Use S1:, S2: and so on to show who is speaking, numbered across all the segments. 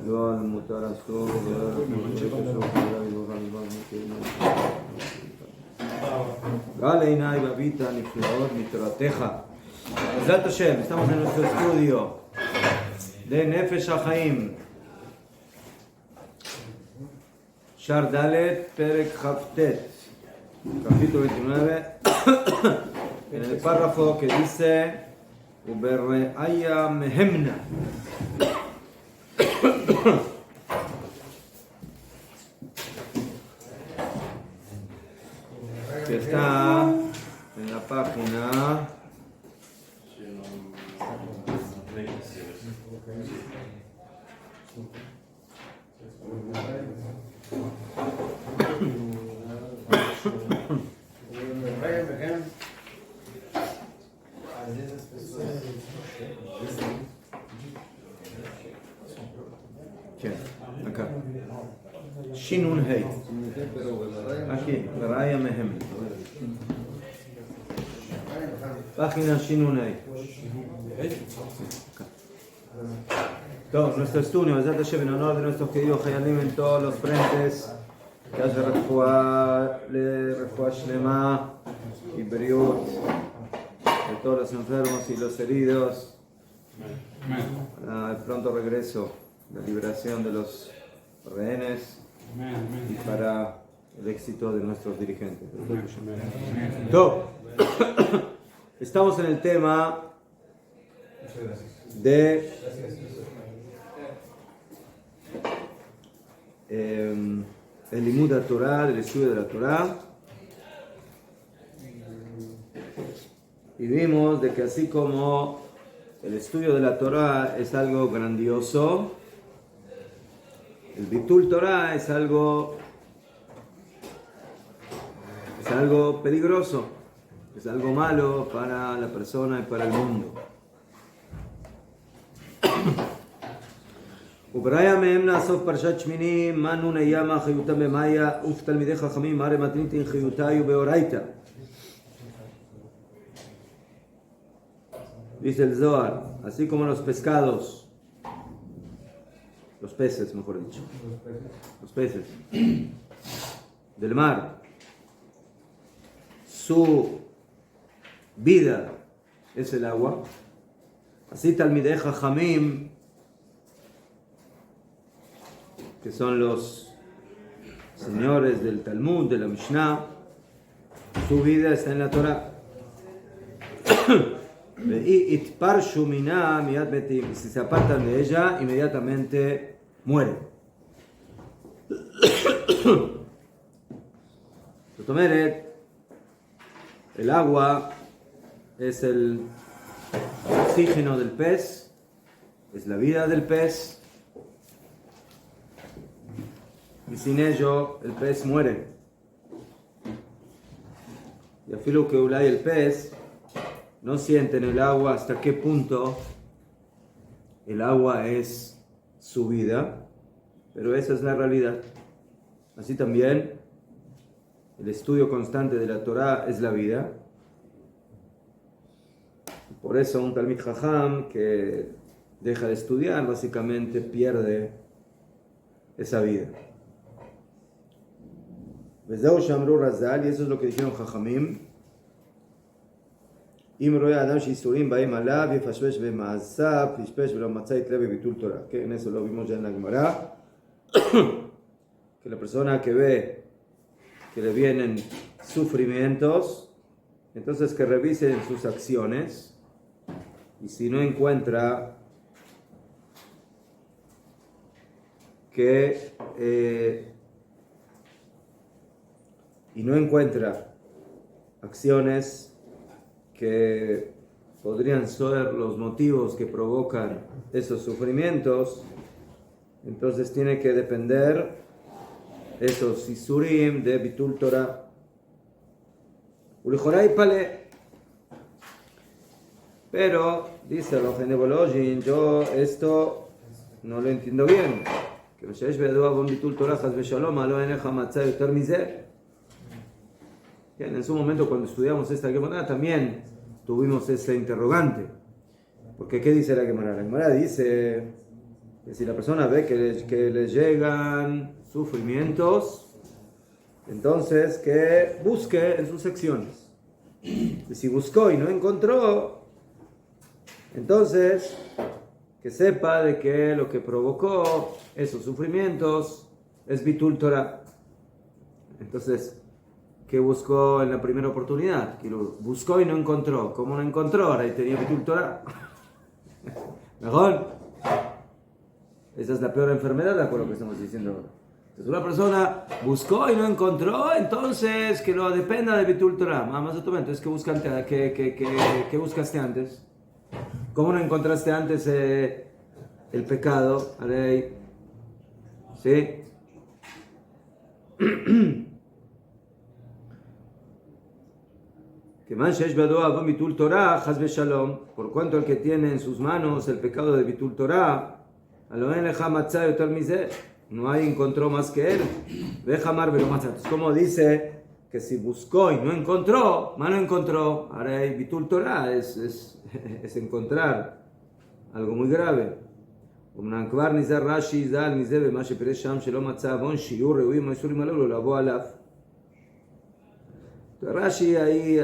S1: לא על מותר אסור ולא על אסור Gale עיניי בביטה נפלאות מתורתך. בעזרת השם, estamos en nuestro estudio de Nefesh HaChaim. Shar Dalet, Perek Chavtet, capítulo 29, en el párrafo que dice Uberreaya Mehemna. Que está en la página 'Shin Nun Hey. Aquí, Beraya Mehem. Página Shin Nun Hey. Todo, nuestro estudio, en honor de nuestros queridos Hayalim en todos los frentes. Que haya refuá Shlema y Beriut de todos los enfermos y los heridos. Para el pronto regreso, la liberación de los rehenes y para el éxito de nuestros dirigentes. Todo. Estamos en el tema de el limud Torah, el estudio de la Torah, y vimos de que así como el estudio de la Torah es algo grandioso, el Bitul Torah es algo peligroso, es algo malo para la persona y para el mundo. וברaya מהם נאסוף פרשת שמיני, מה נון הימה חיותם במאיה, ותלמידי חכמים, הרי מתניתין חיותיו באורייתא. Dice el Zohar, así como los pescados, los peces, mejor dicho, los peces del mar, su vida es el agua, así Talmidei Jajamim, que son los señores del Talmud, de la Mishnah, su vida está en la Torah. Y si se apartan de ella, inmediatamente mueren. El agua es el oxígeno del pez, es la vida del pez, y sin ello el pez muere. Y afilo que Ulay, el pez, no siente en el agua hasta qué punto el agua es su vida, pero esa es la realidad. Así también el estudio constante de la Torah es la vida. Por eso un Talmid Jajam que deja de estudiar básicamente pierde esa vida. Y eso es lo que dijeron Jajamim. Que en eso lo vimos ya en la Gemara, que la persona que ve que le vienen sufrimientos, entonces que revise sus acciones, y si no encuentra acciones que podrían ser los motivos que provocan esos sufrimientos, entonces tiene que depender esos isurim de Bitul Torah. Pero dice el Ojene Bolojin, yo esto no lo entiendo bien. Que en su momento cuando estudiamos esta Gemara también tuvimos ese interrogante. Porque ¿qué dice la Gemara? La Gemara dice que si la persona ve que le llegan sufrimientos, entonces que busque en sus secciones. Y si buscó y no encontró, entonces que sepa de que lo que provocó esos sufrimientos es Bitul Torah. Entonces, ¿qué buscó en la primera oportunidad? Que lo buscó y no encontró. ¿Cómo no encontró? Ahora ahí tenía Bitul Torah. ¿Mejor? Esa es la peor enfermedad, de acuerdo a lo que estamos diciendo ahora. Entonces, una persona buscó y no encontró, entonces que lo dependa de Bitul Torah. Más o menos, ¿qué buscaste antes? ¿Cómo no encontraste antes el pecado? ¿Sí? Por cuanto el que tiene en sus manos el pecado de Bitul Torah, no hay encontró más que él. Como dice que si buscó y no encontró, no encontró. Ahora Bitul Torah es encontrar algo muy grave. Rashi ahí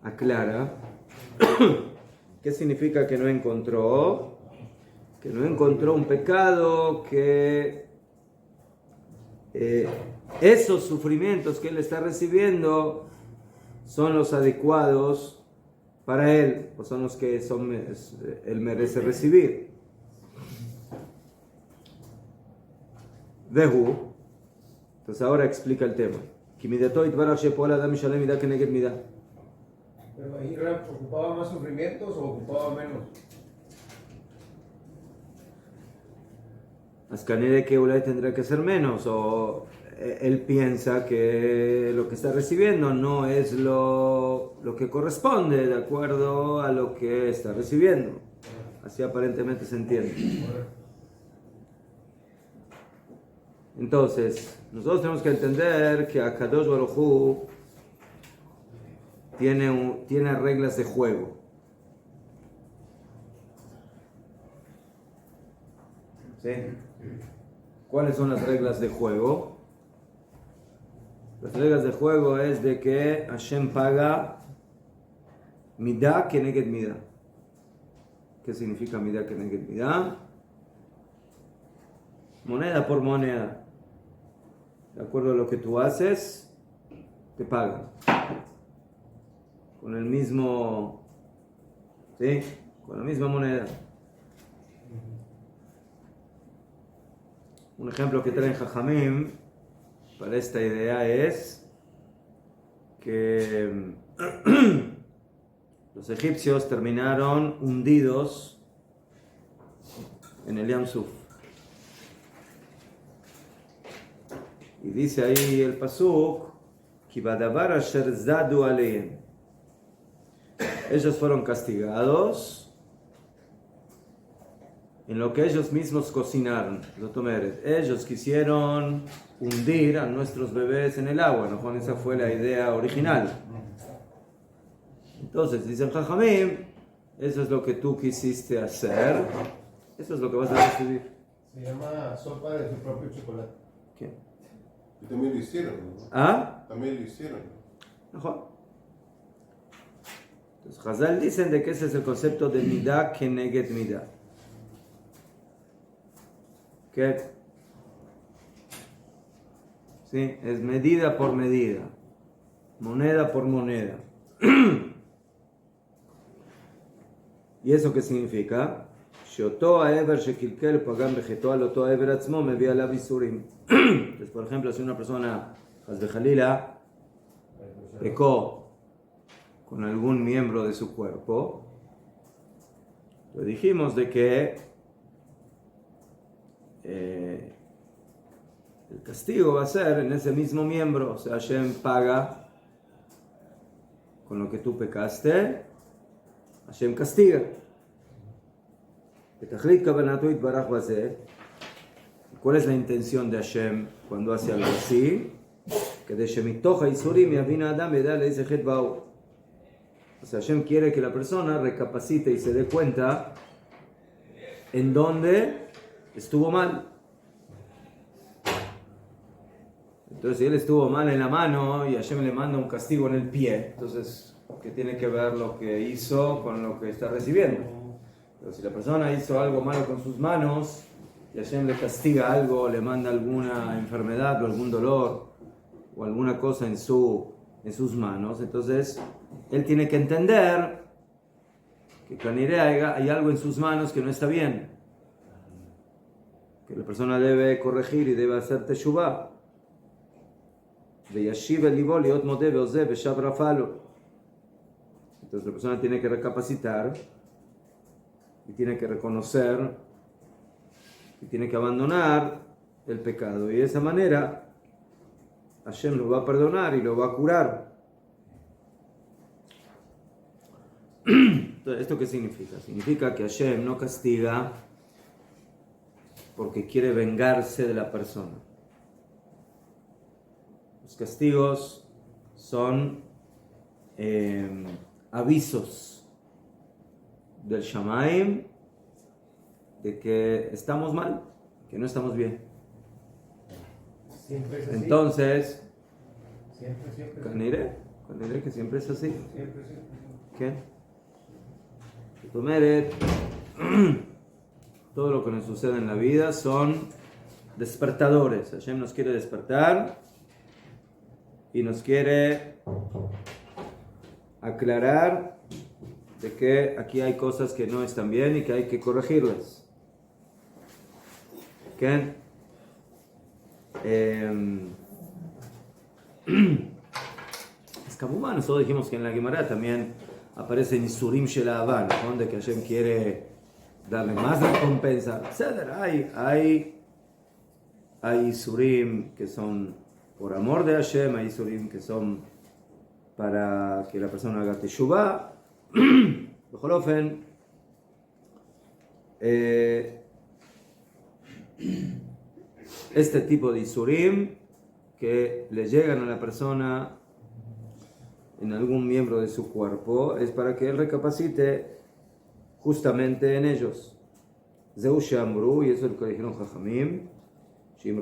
S1: aclara qué significa que no encontró. Que no encontró un pecado que esos sufrimientos que él está recibiendo son los adecuados para él, o son los que él merece recibir. Vehu. Entonces ahora explica el tema.
S2: Pero ahí ¿ocupaba más sufrimientos o ocupaba menos?
S1: Ascanere que Ulay tendrá que ser menos, o él piensa que lo que está recibiendo no es lo que corresponde de acuerdo a lo que está recibiendo. Así aparentemente se entiende. Entonces, nosotros tenemos que entender que Akadosh Baruj Hu tiene reglas de juego. ¿Sí? ¿Cuáles son las reglas de juego? Las reglas de juego es de que Hashem paga Midah keneged Midah. ¿Qué significa Midah keneged Midah? Moneda por moneda. De acuerdo a lo que tú haces, te pagan. Con el mismo, ¿sí? Con la misma moneda. Un ejemplo que traen Jajamim para esta idea es que los egipcios terminaron hundidos en el Yam Suf. Y dice ahí el pasuk, Kibadavar asher zadu aleim. Ellos fueron castigados en lo que ellos mismos cocinaron. Ellos quisieron hundir a nuestros bebés en el agua, ¿no? Esa fue la idea original. Entonces, dicen Jajamim, eso es lo que tú quisiste hacer, eso es lo que vas a recibir.
S2: Se llama sopa de su propio chocolate.
S1: ¿Qué?
S3: Y también lo hicieron, ¿no?
S1: ¿Ah?
S3: También lo hicieron.
S1: Mejor. Entonces, Hazal dicen de que ese es el concepto de Midah keneged Midah. ¿Qué? Sí, es medida por medida, moneda por moneda. ¿Y eso qué significa? Entonces, por ejemplo, si una persona, Jalila, pecó con algún miembro de su cuerpo, pues dijimos de que el castigo va a ser en ese mismo miembro. O sea, Hashem paga con lo que tú pecaste, Hashem castiga. ¿Cuál es la intención de Hashem cuando hace algo así? Que de Shemitoja Isurim Yavina Adam Yeda Leize Het Bau. O sea, Hashem quiere que la persona recapacite y se dé cuenta en dónde estuvo mal. Entonces, si él estuvo mal en la mano y Hashem le manda un castigo en el pie, entonces, ¿qué tiene que ver lo que hizo con lo que está recibiendo? Pero si la persona hizo algo malo con sus manos y Hashem le castiga algo, le manda alguna enfermedad o algún dolor o alguna cosa en sus manos, entonces él tiene que entender que Kanireh hay algo en sus manos que no está bien, que la persona debe corregir y debe hacer teshuvah. Entonces la persona tiene que recapacitar y tiene que reconocer y tiene que abandonar el pecado, y de esa manera Hashem lo va a perdonar y lo va a curar. Entonces, ¿esto qué significa? Significa que Hashem no castiga porque quiere vengarse de la persona. Los castigos son avisos del Shamaim de que estamos mal, que no estamos bien.
S2: Siempre es así.
S1: Entonces,
S2: Siempre.
S1: Kanireh que siempre es así.
S2: Siempre.
S1: ¿Qué? Tomeret, todo lo que nos sucede en la vida son despertadores. Hashem nos quiere despertar y nos quiere aclarar de que aquí hay cosas que no están bien y que hay que corregirlas. ¿Qué? Es como nosotros dijimos que en la Gemara también aparece Isurim Shel Ahavá, donde que Hashem quiere darle más recompensa. Hay Isurim que son por amor de Hashem, hay Isurim que son para que la persona haga teshuvah. Bejolofen, este tipo de Isurim que le llegan a la persona en algún miembro de su cuerpo es para que él recapacite justamente en ellos. Zeu Shamru, y eso es lo que dijeron Jajamim, que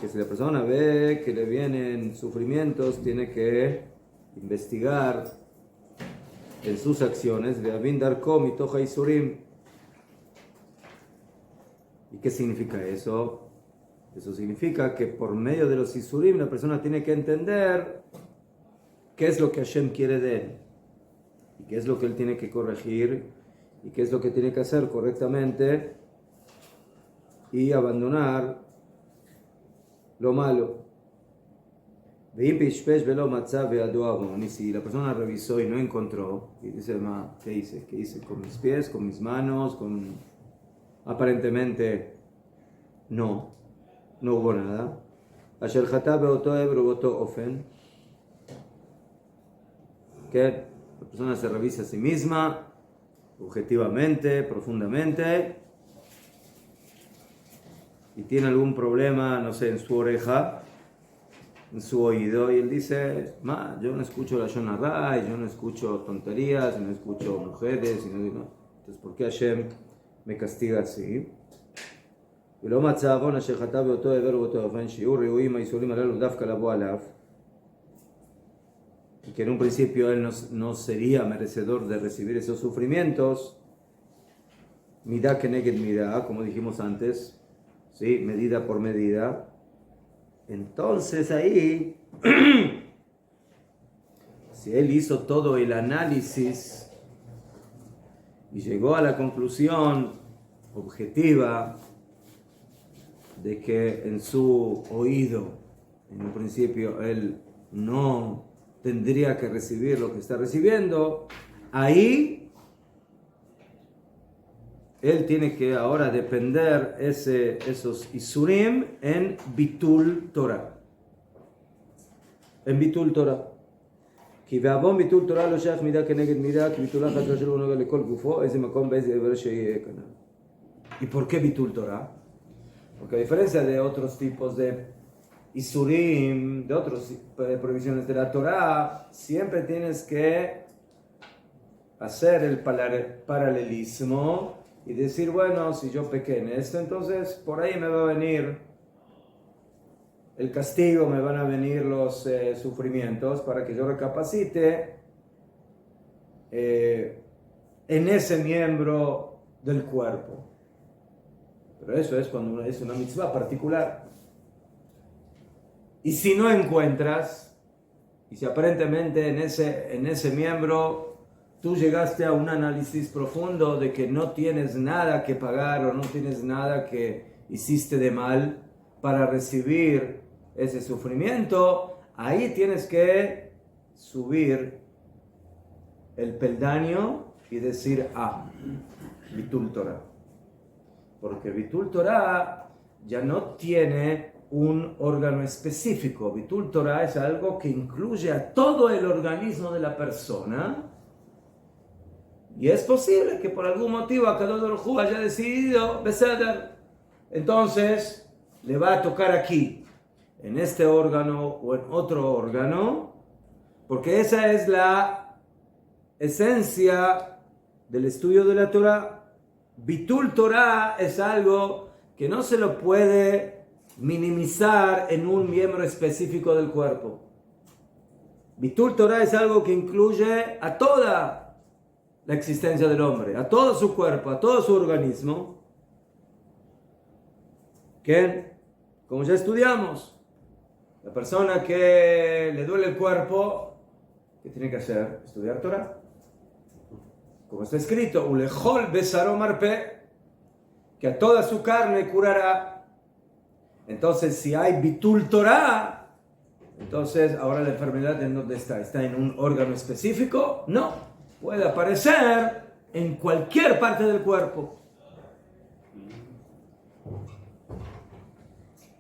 S1: si la persona ve que le vienen sufrimientos, tiene que investigar en sus acciones. ¿Y qué significa eso? Eso significa que por medio de los Isurim la persona tiene que entender qué es lo que Hashem quiere de él y qué es lo que él tiene que corregir y qué es lo que tiene que hacer correctamente y abandonar lo malo. Y si la persona revisó y no encontró, y dice, ¿qué hice? ¿Qué hice con mis pies, con mis manos? Aparentemente no hubo nada. Que la persona se revisa a sí misma, objetivamente, profundamente, y tiene algún problema, no sé, en su oreja, en su oído, y él dice, yo no escucho la Shon Hara, yo no escucho tonterías, no escucho mujeres, entonces, ¿por qué Hashem me castiga así? Y que en un principio él no sería merecedor de recibir esos sufrimientos, midá keneged midá, como dijimos antes, ¿sí? Medida por medida. Entonces ahí, si él hizo todo el análisis y llegó a la conclusión objetiva de que en su oído, en un principio, él no tendría que recibir lo que está recibiendo, ahí él tiene que ahora depender esos Isurim en Bitul Torah. En Bitul Torah. כי בעוון ביטול תורה לא שייך מידה כנגד מידה, כי ביטולה חד ושלום נוגע לכל גופו, איזה מקום באיזה איבר שיהיה כנ"ל. ¿Y por qué ביטול Torah? Porque a diferencia de otros tipos de Isurim, de otras prohibiciones de la Torah, siempre tienes que hacer el paralelismo y decir, bueno, si yo pequé en esto, entonces por ahí me va a venir el castigo, me van a venir los sufrimientos para que yo recapacite en ese miembro del cuerpo. Pero eso es cuando es una mitzvah particular. Y si no encuentras, y si aparentemente en ese miembro tú llegaste a un análisis profundo de que no tienes nada que pagar o no tienes nada que hiciste de mal para recibir ese sufrimiento, ahí tienes que subir el peldaño y decir, Bitul Torah. Porque Bitul Torah ya no tiene un órgano específico. Bitul Torah es algo que incluye a todo el organismo de la persona. Y es posible que por algún motivo Akadosh Baruj Hu haya decidido, Beseder, entonces le va a tocar aquí, en este órgano o en otro órgano, porque esa es la esencia del estudio de la Torah. Bitul Torah es algo que no se lo puede minimizar en un miembro específico del cuerpo. Bitul Torah es algo que incluye a toda la existencia del hombre, a todo su cuerpo, a todo su organismo, que, como ya estudiamos, la persona que le duele el cuerpo, ¿qué tiene que hacer? Estudiar Torah. Como está escrito, Ulechol besaro marpe, que a toda su carne curará. Entonces, si hay bitul Torah, entonces ahora la enfermedad ¿en dónde está? ¿Está en un órgano específico? No. Puede aparecer en cualquier parte del cuerpo.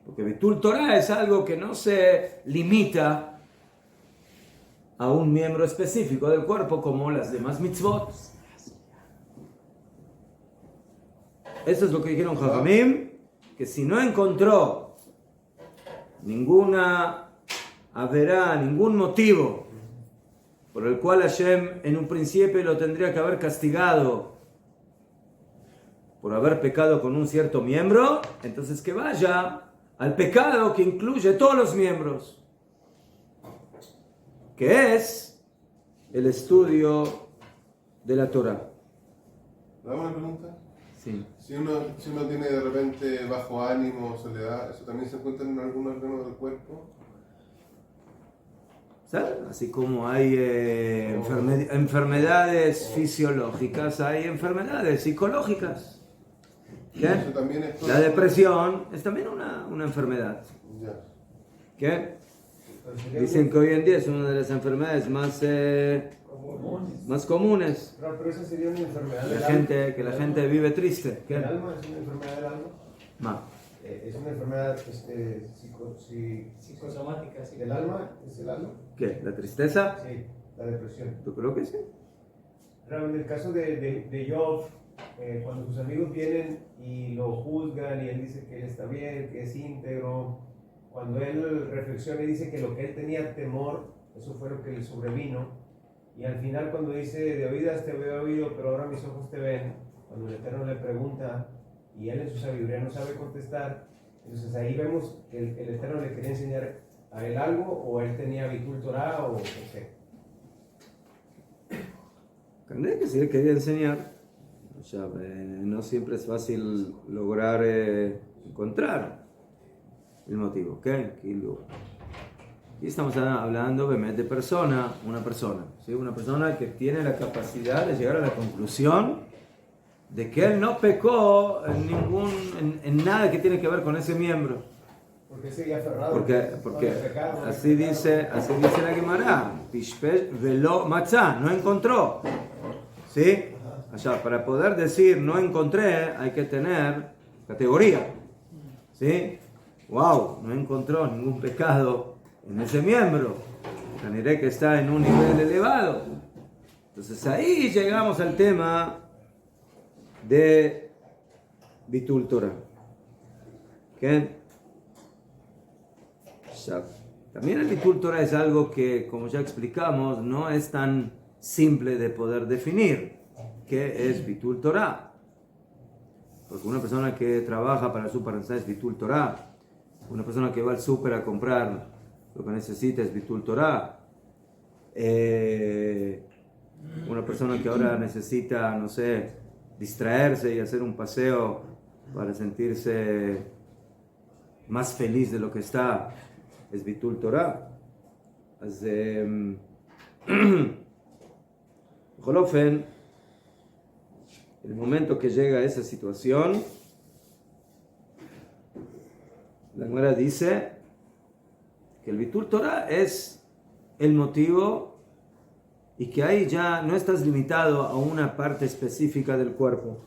S1: Porque Bitul Torah es algo que no se limita a un miembro específico del cuerpo como las demás mitzvot. Eso es lo que dijeron Jajamim, que si no encontró ninguna haberá, ningún motivo por el cual Hashem en un principio lo tendría que haber castigado por haber pecado con un cierto miembro, entonces que vaya al pecado que incluye todos los miembros, que es el estudio de la Torah.
S3: ¿Le hago una pregunta?
S1: Sí.
S3: Si uno tiene de repente bajo ánimo, soledad, ¿eso también se encuentra en algún órgano del cuerpo?
S1: ¿Sabes? Así como hay enfermedades fisiológicas, hay enfermedades psicológicas. ¿Qué?
S3: Eso también es
S1: La depresión es también una enfermedad.
S3: Ya.
S1: ¿Qué? Dicen que hoy en día es una de las enfermedades más comunes.
S2: Pero esa sería una enfermedad del
S1: Que la gente vive triste. ¿Qué?
S2: ¿El alma es una enfermedad del alma?
S1: Ma.
S2: Es una enfermedad psicosomática, sí. ¿Del alma? ¿Es el alma?
S1: ¿Qué? ¿La tristeza?
S2: Sí, la depresión.
S1: Yo creo que sí.
S2: Pero en el caso de Job, cuando sus amigos vienen y lo juzgan y él dice que él está bien, que es íntegro, cuando él reflexiona y dice que lo que él tenía temor, eso fue lo que le sobrevino, y al final cuando dice, de oídas te había oído, pero ahora mis ojos te ven, cuando el Eterno le pregunta, y él en su sabiduría no sabe contestar, entonces ahí vemos que el Eterno le quería enseñar a él algo, o él tenía Bitul Torah, o qué.
S1: Tendría que sí le quería enseñar. O sea, no siempre es fácil lograr encontrar el motivo. ¿Ok? Y estamos hablando obviamente de una persona, ¿sí? Una persona que tiene la capacidad de llegar a la conclusión de que él no pecó en nada que tiene que ver con ese miembro.
S2: Porque sigue aferrado.
S1: Porque así dice la Gemara, Pishpesh velo matzah, no encontró. ¿Sí? O sea, para poder decir no encontré, hay que tener categoría. ¿Sí? Wow, no encontró ningún pecado en ese miembro. Diré que está en un nivel elevado. Entonces ahí llegamos al tema de Bitul Torah. ¿Qué? También el Bitul Torah es algo que, como ya explicamos, no es tan simple de poder definir. ¿Qué es Bitul Torah? Porque una persona que trabaja para su parnasá es Bitul Torah. Una persona que va al súper a comprar lo que necesita es Bitul Torah. Una persona que ahora necesita, no sé, distraerse y hacer un paseo para sentirse más feliz de lo que está, es Bitul Torah. Jolofen, el momento que llega a esa situación, la Gemara dice que el Bitul Torah es el motivo y que ahí ya no estás limitado a una parte específica del cuerpo.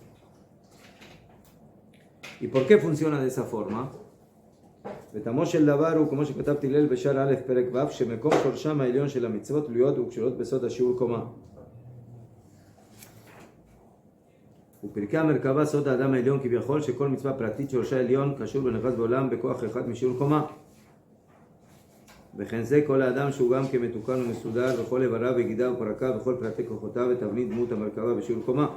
S1: ¿Y por qué funciona de esa forma? ותמוש של דבר הוא כמו שכתבתי ליל בשער א' פרק ו' שמקום שורשם העליון של המצוות תלויות וקשורות בסוד השיעור קומה. ופרקי המרכבה סוד האדם העליון כביכול שכל מצווה פרטית שורשה עליון קשור ונכנס בעולם בכוח אחד משיעור קומה. וכן זה כל האדם שהוא גם כמתוקן ומסודר וכל איבריו וגידיו ופרקיו וכל פרטי כוחותיו ותבנית דמות המרכבה בשיעור קומה.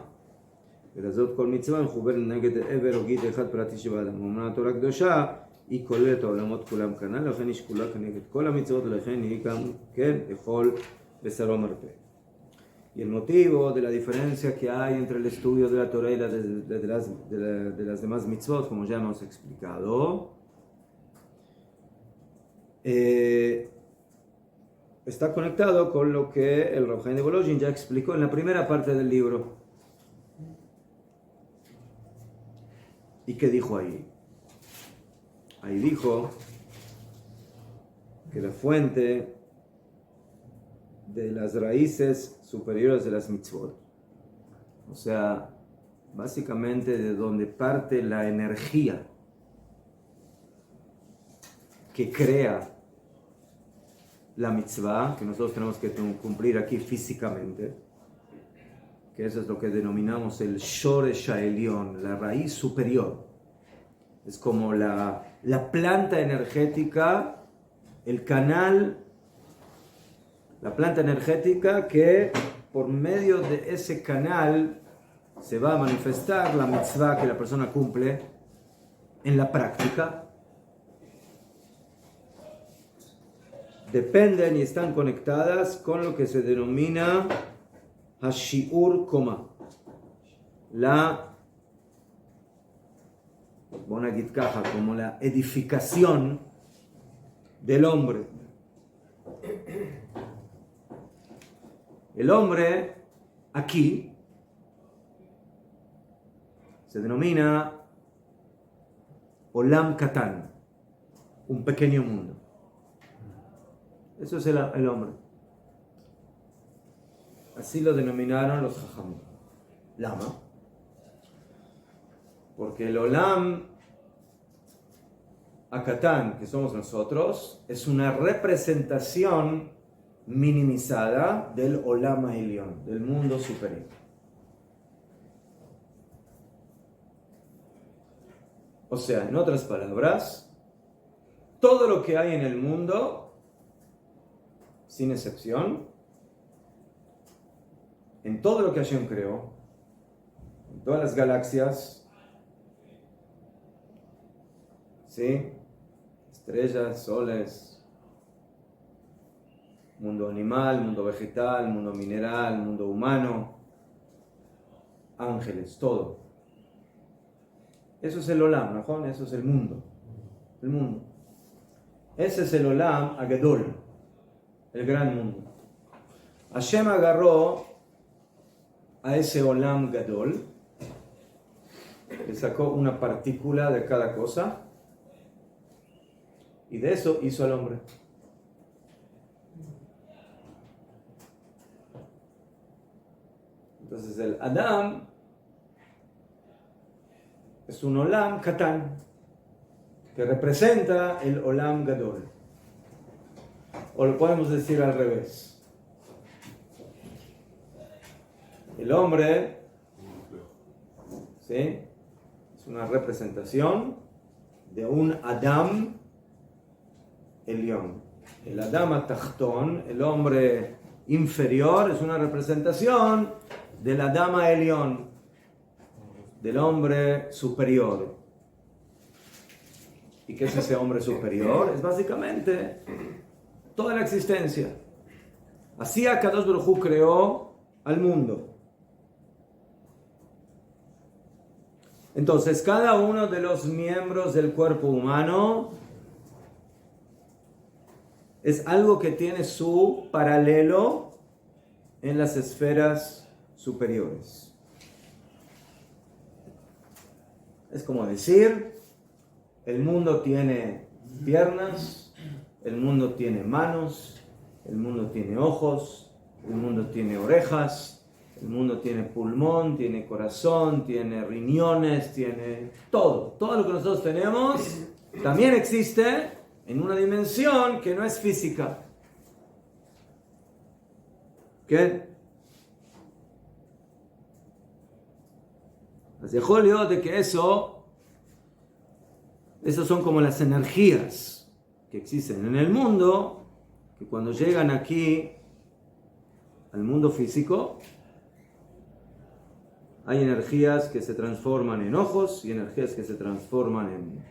S1: ולזאת כל מצווה מחוברת נגד עבר או גיד אחד פרטי שבאדם. אומנם התורה קדושה היא כוללת העולמות כולם כנ"ל, לכן היא שקולה כנגד כל המצוות, ולכן היא גם כן לאכול בשרו מרפא. Y el motivo de la diferencia que hay entre el estudio de la Torah y de las demás mitzvot, como ya hemos explicado, está conectado con lo que el Rav Chaim de Volozhin ya explicó en la primera parte del libro. ¿Y qué dijo ahí? Ahí dijo que la fuente de las raíces superiores de las mitzvot, o sea, básicamente de donde parte la energía que crea la mitzvah, que nosotros tenemos que cumplir aquí físicamente, que eso es lo que denominamos el Shoresh HaElyon, la raíz superior. Es como la planta energética, el canal, la planta energética que por medio de ese canal se va a manifestar la mitzvah que la persona cumple en la práctica. Dependen y están conectadas con lo que se denomina Hashiur Koma, como la edificación del hombre. El hombre aquí se denomina Olam Katan, un pequeño mundo. Eso es el hombre. Así lo denominaron los Jajamim. Lama. Porque el Olam Akatán, que somos nosotros, es una representación minimizada del Olam Elyon, del mundo superior. O sea, en otras palabras, todo lo que hay en el mundo, sin excepción, en todo lo que Hashem creó, en todas las galaxias, ¿sí? Estrellas, soles, mundo animal, mundo vegetal, mundo mineral, mundo humano, ángeles, todo. Eso es el Olam, ¿no? Eso es el mundo. El mundo. Ese es el Olam Agedol, el gran mundo. Hashem agarró a ese Olam Gadol, le sacó una partícula de cada cosa y de eso hizo al hombre. Entonces el Adam es un Olam Katán que representa el Olam Gadol. O lo podemos decir al revés. El hombre, ¿sí?, es una representación de un Adam Elión. El Adam HaTachton, el hombre inferior, es una representación del Adam HaElión, del hombre superior. ¿Y qué es ese hombre superior? Es básicamente toda la existencia. Así Akadosh Baruj Hu creó al mundo. Entonces, cada uno de los miembros del cuerpo humano es algo que tiene su paralelo en las esferas superiores. Es como decir, el mundo tiene piernas, el mundo tiene manos, el mundo tiene ojos, el mundo tiene orejas, el mundo tiene pulmón, tiene corazón, tiene riñones, tiene todo. Todo lo que nosotros tenemos también existe en una dimensión que no es física. ¿Qué? Así Julio de que esos son como las energías que existen en el mundo, que cuando llegan aquí al mundo físico, hay energías que se transforman en ojos, y energías que se transforman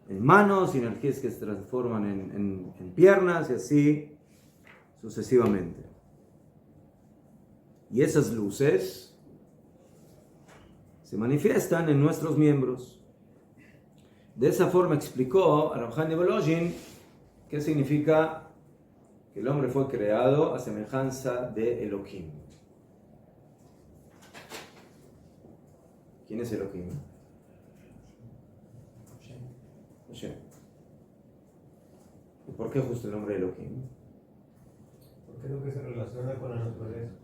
S1: en manos, y energías que se transforman en piernas, y así sucesivamente. Y esas luces se manifiestan en nuestros miembros. De esa forma explicó Rav Chaim de Volozhin qué significa que el hombre fue creado a semejanza de Elohim. ¿Quién es Elohim? Hashem. ¿Y por qué justo el nombre Elohim?
S2: Porque es lo que se relaciona con la naturaleza,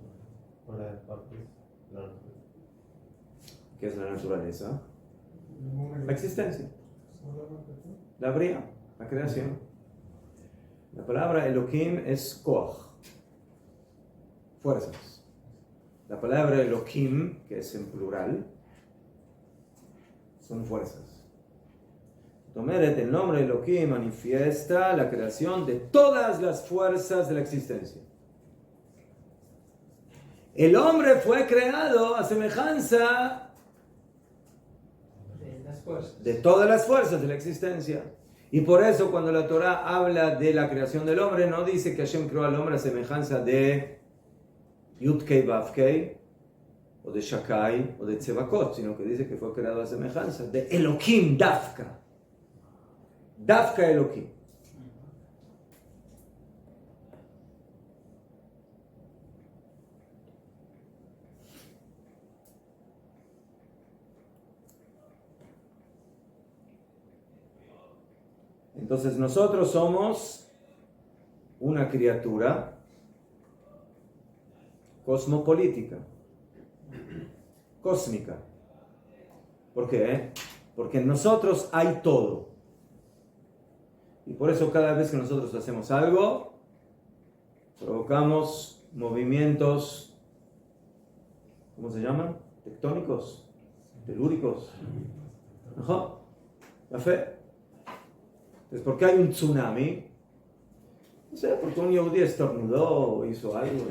S2: con la parte de la naturaleza.
S1: ¿Qué es la naturaleza? La existencia. La bria, la creación. La palabra Elohim es koach, fuerzas. La palabra Elohim, que es en plural, son fuerzas. Tomeret, el nombre Elohim manifiesta la creación de todas las fuerzas de la existencia. El hombre fue creado a semejanza de todas las fuerzas de la existencia. Y por eso cuando la Torá habla de la creación del hombre, no dice que Hashem creó al hombre a semejanza de Yud-Kei Vav-Kei, o de Shakai, o de Tzevakot, sino que dice que fue creado a semejanza de Elohim Dafka. Dafka Elohim. Entonces nosotros somos una criatura cosmopolítica, cósmica. ¿Por qué? Porque en nosotros hay todo. Y por eso cada vez que nosotros hacemos algo, provocamos movimientos, ¿cómo se llaman? Tectónicos, telúricos. Ajá. La fe. Entonces, ¿por qué hay un tsunami? No sé, porque un yehudí estornudó o hizo algo.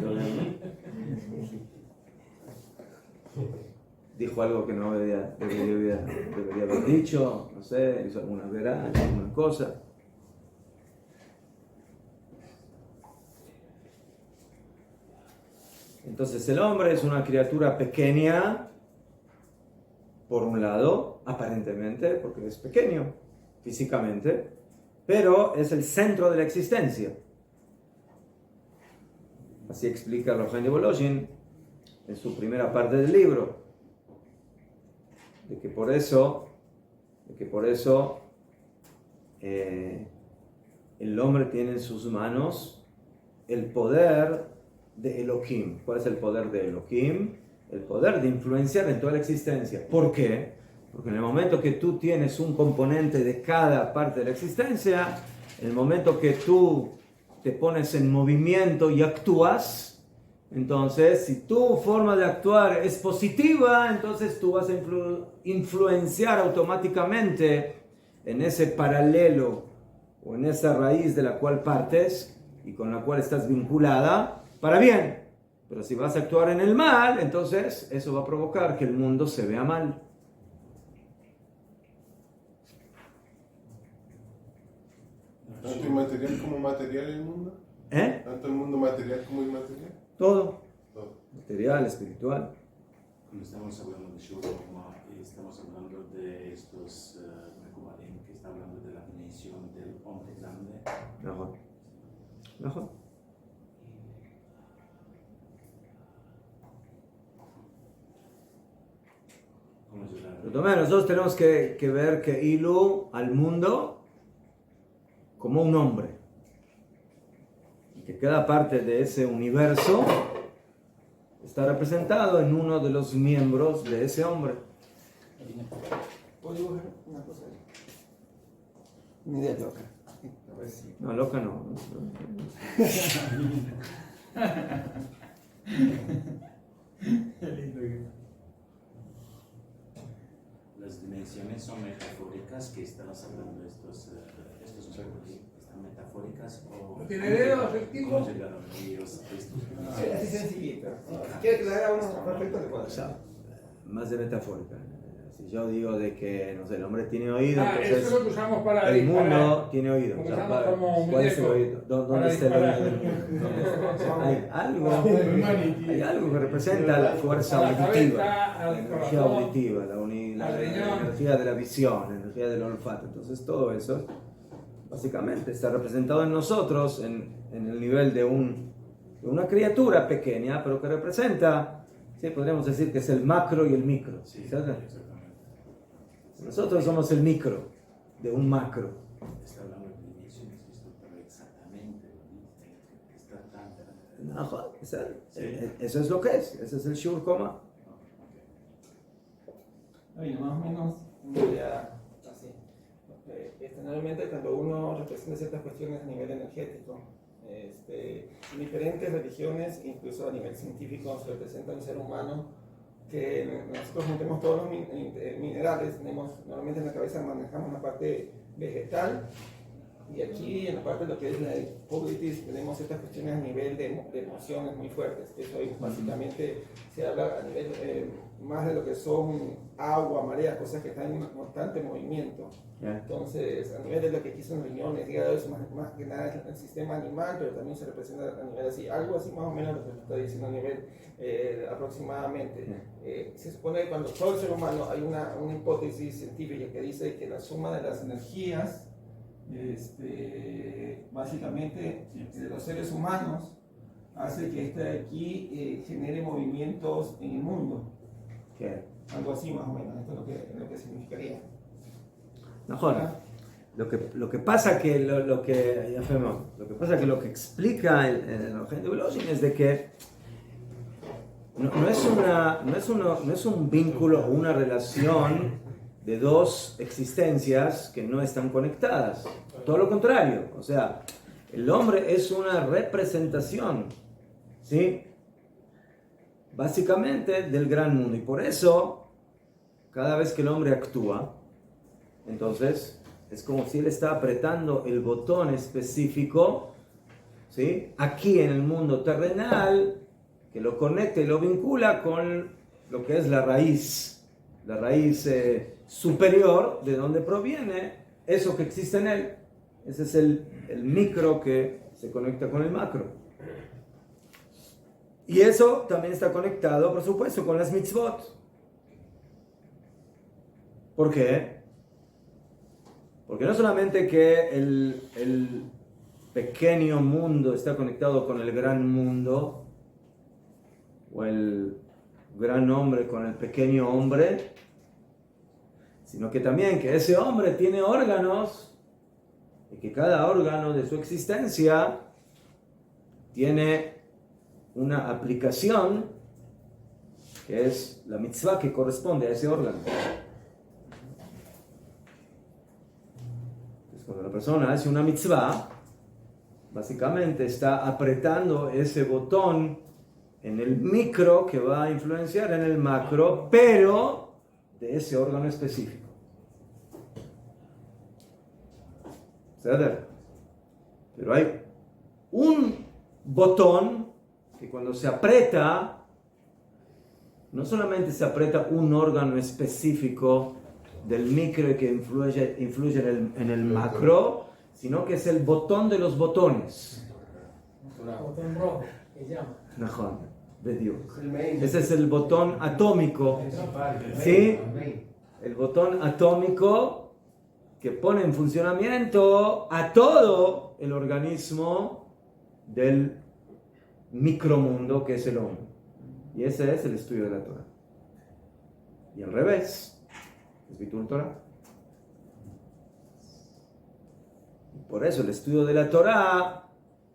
S1: Dijo algo que no debería haber dicho, no sé, hizo alguna verá, alguna cosa. Entonces el hombre es una criatura pequeña, por un lado, aparentemente, porque es pequeño físicamente, pero es el centro de la existencia. Así explica Rav Chaim de Volozhin en su primera parte del libro, de que por eso el hombre tiene en sus manos el poder de Elohim. ¿Cuál es el poder de Elohim? El poder de influenciar en toda la existencia. ¿Por qué? Porque en el momento que tú tienes un componente de cada parte de la existencia, en el momento que tú te pones en movimiento y actúas, entonces si tu forma de actuar es positiva, entonces tú vas a influenciar automáticamente en ese paralelo o en esa raíz de la cual partes y con la cual estás vinculada para bien. Pero si vas a actuar en el mal, entonces eso va a provocar que el mundo se vea mal.
S3: ¿Tanto inmaterial como material el mundo? ¿Tanto el mundo material como inmaterial?
S1: Todo.
S3: Todo.
S1: Material, espiritual.
S4: Cuando estamos hablando de Shuroma, estamos hablando de estos Mekubalim, que está hablando de la dimensión del hombre grande.
S1: Mejor. Mejor.
S4: ¿Cómo se llama?
S1: Entonces, nosotros tenemos que ver que Ilu al mundo como un hombre. Y que cada parte de ese universo está representado en uno de los miembros de ese hombre.
S5: ¿Puedo dibujar una cosa? Una idea loca. A ver si.
S1: No, loca no.
S4: Las dimensiones son metafóricas, que estamos hablando de estos Mekubalim. ¿Están metafóricas o
S6: ¿No tiene dedos el tipo?
S4: cómo llegaron ellos a estos
S5: Así sencillito. Si quiere que le haga uno perfecto, le puedo
S1: O
S5: hacer.
S1: sea, más de metafórica. Si yo digo de que, no sé, el hombre tiene oído,
S6: Eso es
S1: entonces
S6: lo que usamos para
S1: el
S6: disparar.
S1: mundo tiene oído.
S6: Como
S1: O sea,
S6: usamos como
S1: ¿cuál es el
S6: muñeco
S1: oído? ¿Dónde
S6: para
S1: está el
S6: disparar.
S1: oído del mundo? Hay algo que representa la fuerza
S6: La
S1: auditiva,
S6: cabeza,
S1: la
S6: al
S1: energía
S6: corazón,
S1: auditiva, la
S6: al riñón.
S1: energía de la visión, la energía del olfato. Entonces todo eso básicamente está representado en nosotros en el nivel de una criatura pequeña, pero que representa, sí, podríamos decir que es el macro y el micro.
S4: Sí,
S1: ¿cierto?
S4: exactamente.
S1: Nosotros somos el micro de un macro.
S4: Está hablando de dimensiones, esto, pero exactamente lo dice, que está tan...
S1: Ajá, eso es lo que es, ese es el Shur Koma.
S5: Oye, más o menos una idea así. Normalmente cuando uno representa ciertas cuestiones a nivel energético, en diferentes religiones, incluso a nivel científico, se representa un ser humano que nosotros no tenemos todos los minerales, normalmente en la cabeza manejamos la parte vegetal, y aquí en la parte de lo que es la hipócrisis tenemos estas cuestiones a nivel de emociones muy fuertes. Eso ahí básicamente se habla a nivel más de lo que son agua, marea, cosas que están en constante movimiento.
S1: Yeah.
S5: Entonces, a nivel de lo que aquí son riñones, hígado, eso más que nada es el sistema animal, pero también se representa a nivel así, algo así más o menos lo que está diciendo a nivel aproximadamente. Se supone que cuando todo el ser humano hay una hipótesis científica que dice que la suma de las energías básicamente de los seres humanos hace que este de aquí genere movimientos en el mundo.
S1: ¿Qué?
S5: Algo así más o menos, esto es lo que significaría.
S1: Mejor. Lo que pasa que lo que pasa que lo que explica el Eugenio de Volozhin es de que no es un vínculo o una relación de dos existencias que no están conectadas. Todo lo contrario. O sea, el hombre es una representación, ¿sí? Básicamente del gran mundo. Y por eso, cada vez que el hombre actúa, entonces es como si él está apretando el botón específico, ¿sí? Aquí en el mundo terrenal, que lo conecta y lo vincula con lo que es la raíz superior de donde proviene eso que existe en él. Ese es el micro que se conecta con el macro. Y eso también está conectado, por supuesto, con las mitzvot. ¿Por qué? Porque no solamente que el pequeño mundo está conectado con el gran mundo, o el gran hombre con el pequeño hombre, sino que también que ese hombre tiene órganos y que cada órgano de su existencia tiene una aplicación que es la mitzvah que corresponde a ese órgano. Entonces, cuando la persona hace una mitzvah, básicamente está apretando ese botón en el micro que va a influenciar en el macro, pero de ese órgano específico. ¿Ceder? Pero hay un botón que cuando se aprieta, no solamente se aprieta un órgano específico del micro que influye en el macro, sino que es el botón de los botones.
S6: Botón rojo, que llama.
S1: Najón, bediuk.
S2: Es el main.
S1: Ese es el botón atómico,
S2: Principal, el main,
S1: ¿sí?
S2: el main.
S1: El botón atómico que pone en funcionamiento a todo el organismo del micromundo que es el hombre. Y ese es el estudio de la Torah. Y al revés, es Bitul Torah. Y por eso el estudio de la Torah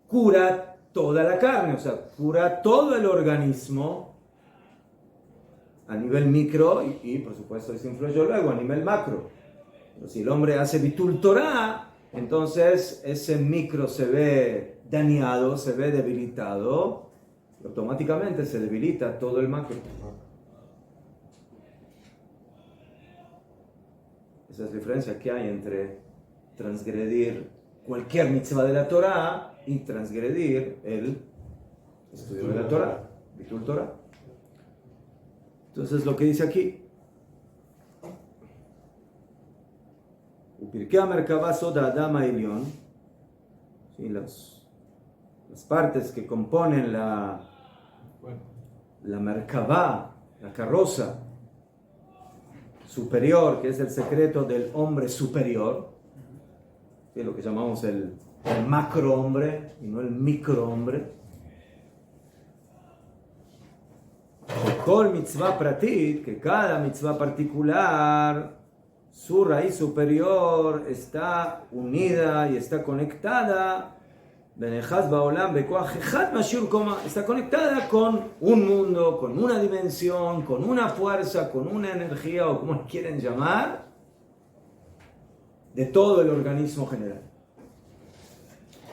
S1: cura toda la carne, o sea, cura todo el organismo a nivel micro y por supuesto eso influye luego a nivel macro. Pero si el hombre hace Bitul Torah, entonces ese micro se ve dañado, se ve debilitado, y automáticamente se debilita todo el macro. Esa es la diferencia que hay entre transgredir cualquier mitzvah de la Torah y transgredir el estudio de la Torah, Bitul Torah. Entonces lo que dice aquí, Upirkei HaMerkavah Sod HaAdam HaElyon, ¿sí? Las partes que componen la Merkavah, la carroza superior, que es el secreto del hombre superior, ¿sí? Lo que llamamos el macro hombre y no el micro hombre. Kol mitzvah pratit, que cada mitzvah particular, su raíz superior está unida y está conectada, está conectada con un mundo, con una dimensión, con una fuerza, con una energía o como quieren llamar, de todo el organismo general.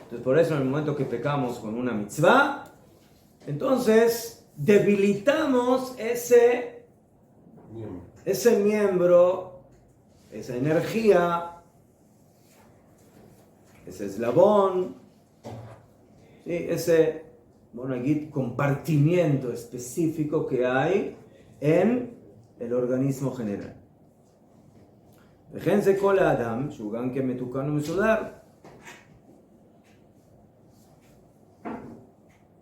S1: Entonces por eso en el momento que pecamos con una mitzvah, entonces debilitamos ese miembro, esa energía, ese eslabón, ¿sí? Ese compartimiento específico que hay en el organismo general. Déjense con Adam, Shugan que me tucano me sudar.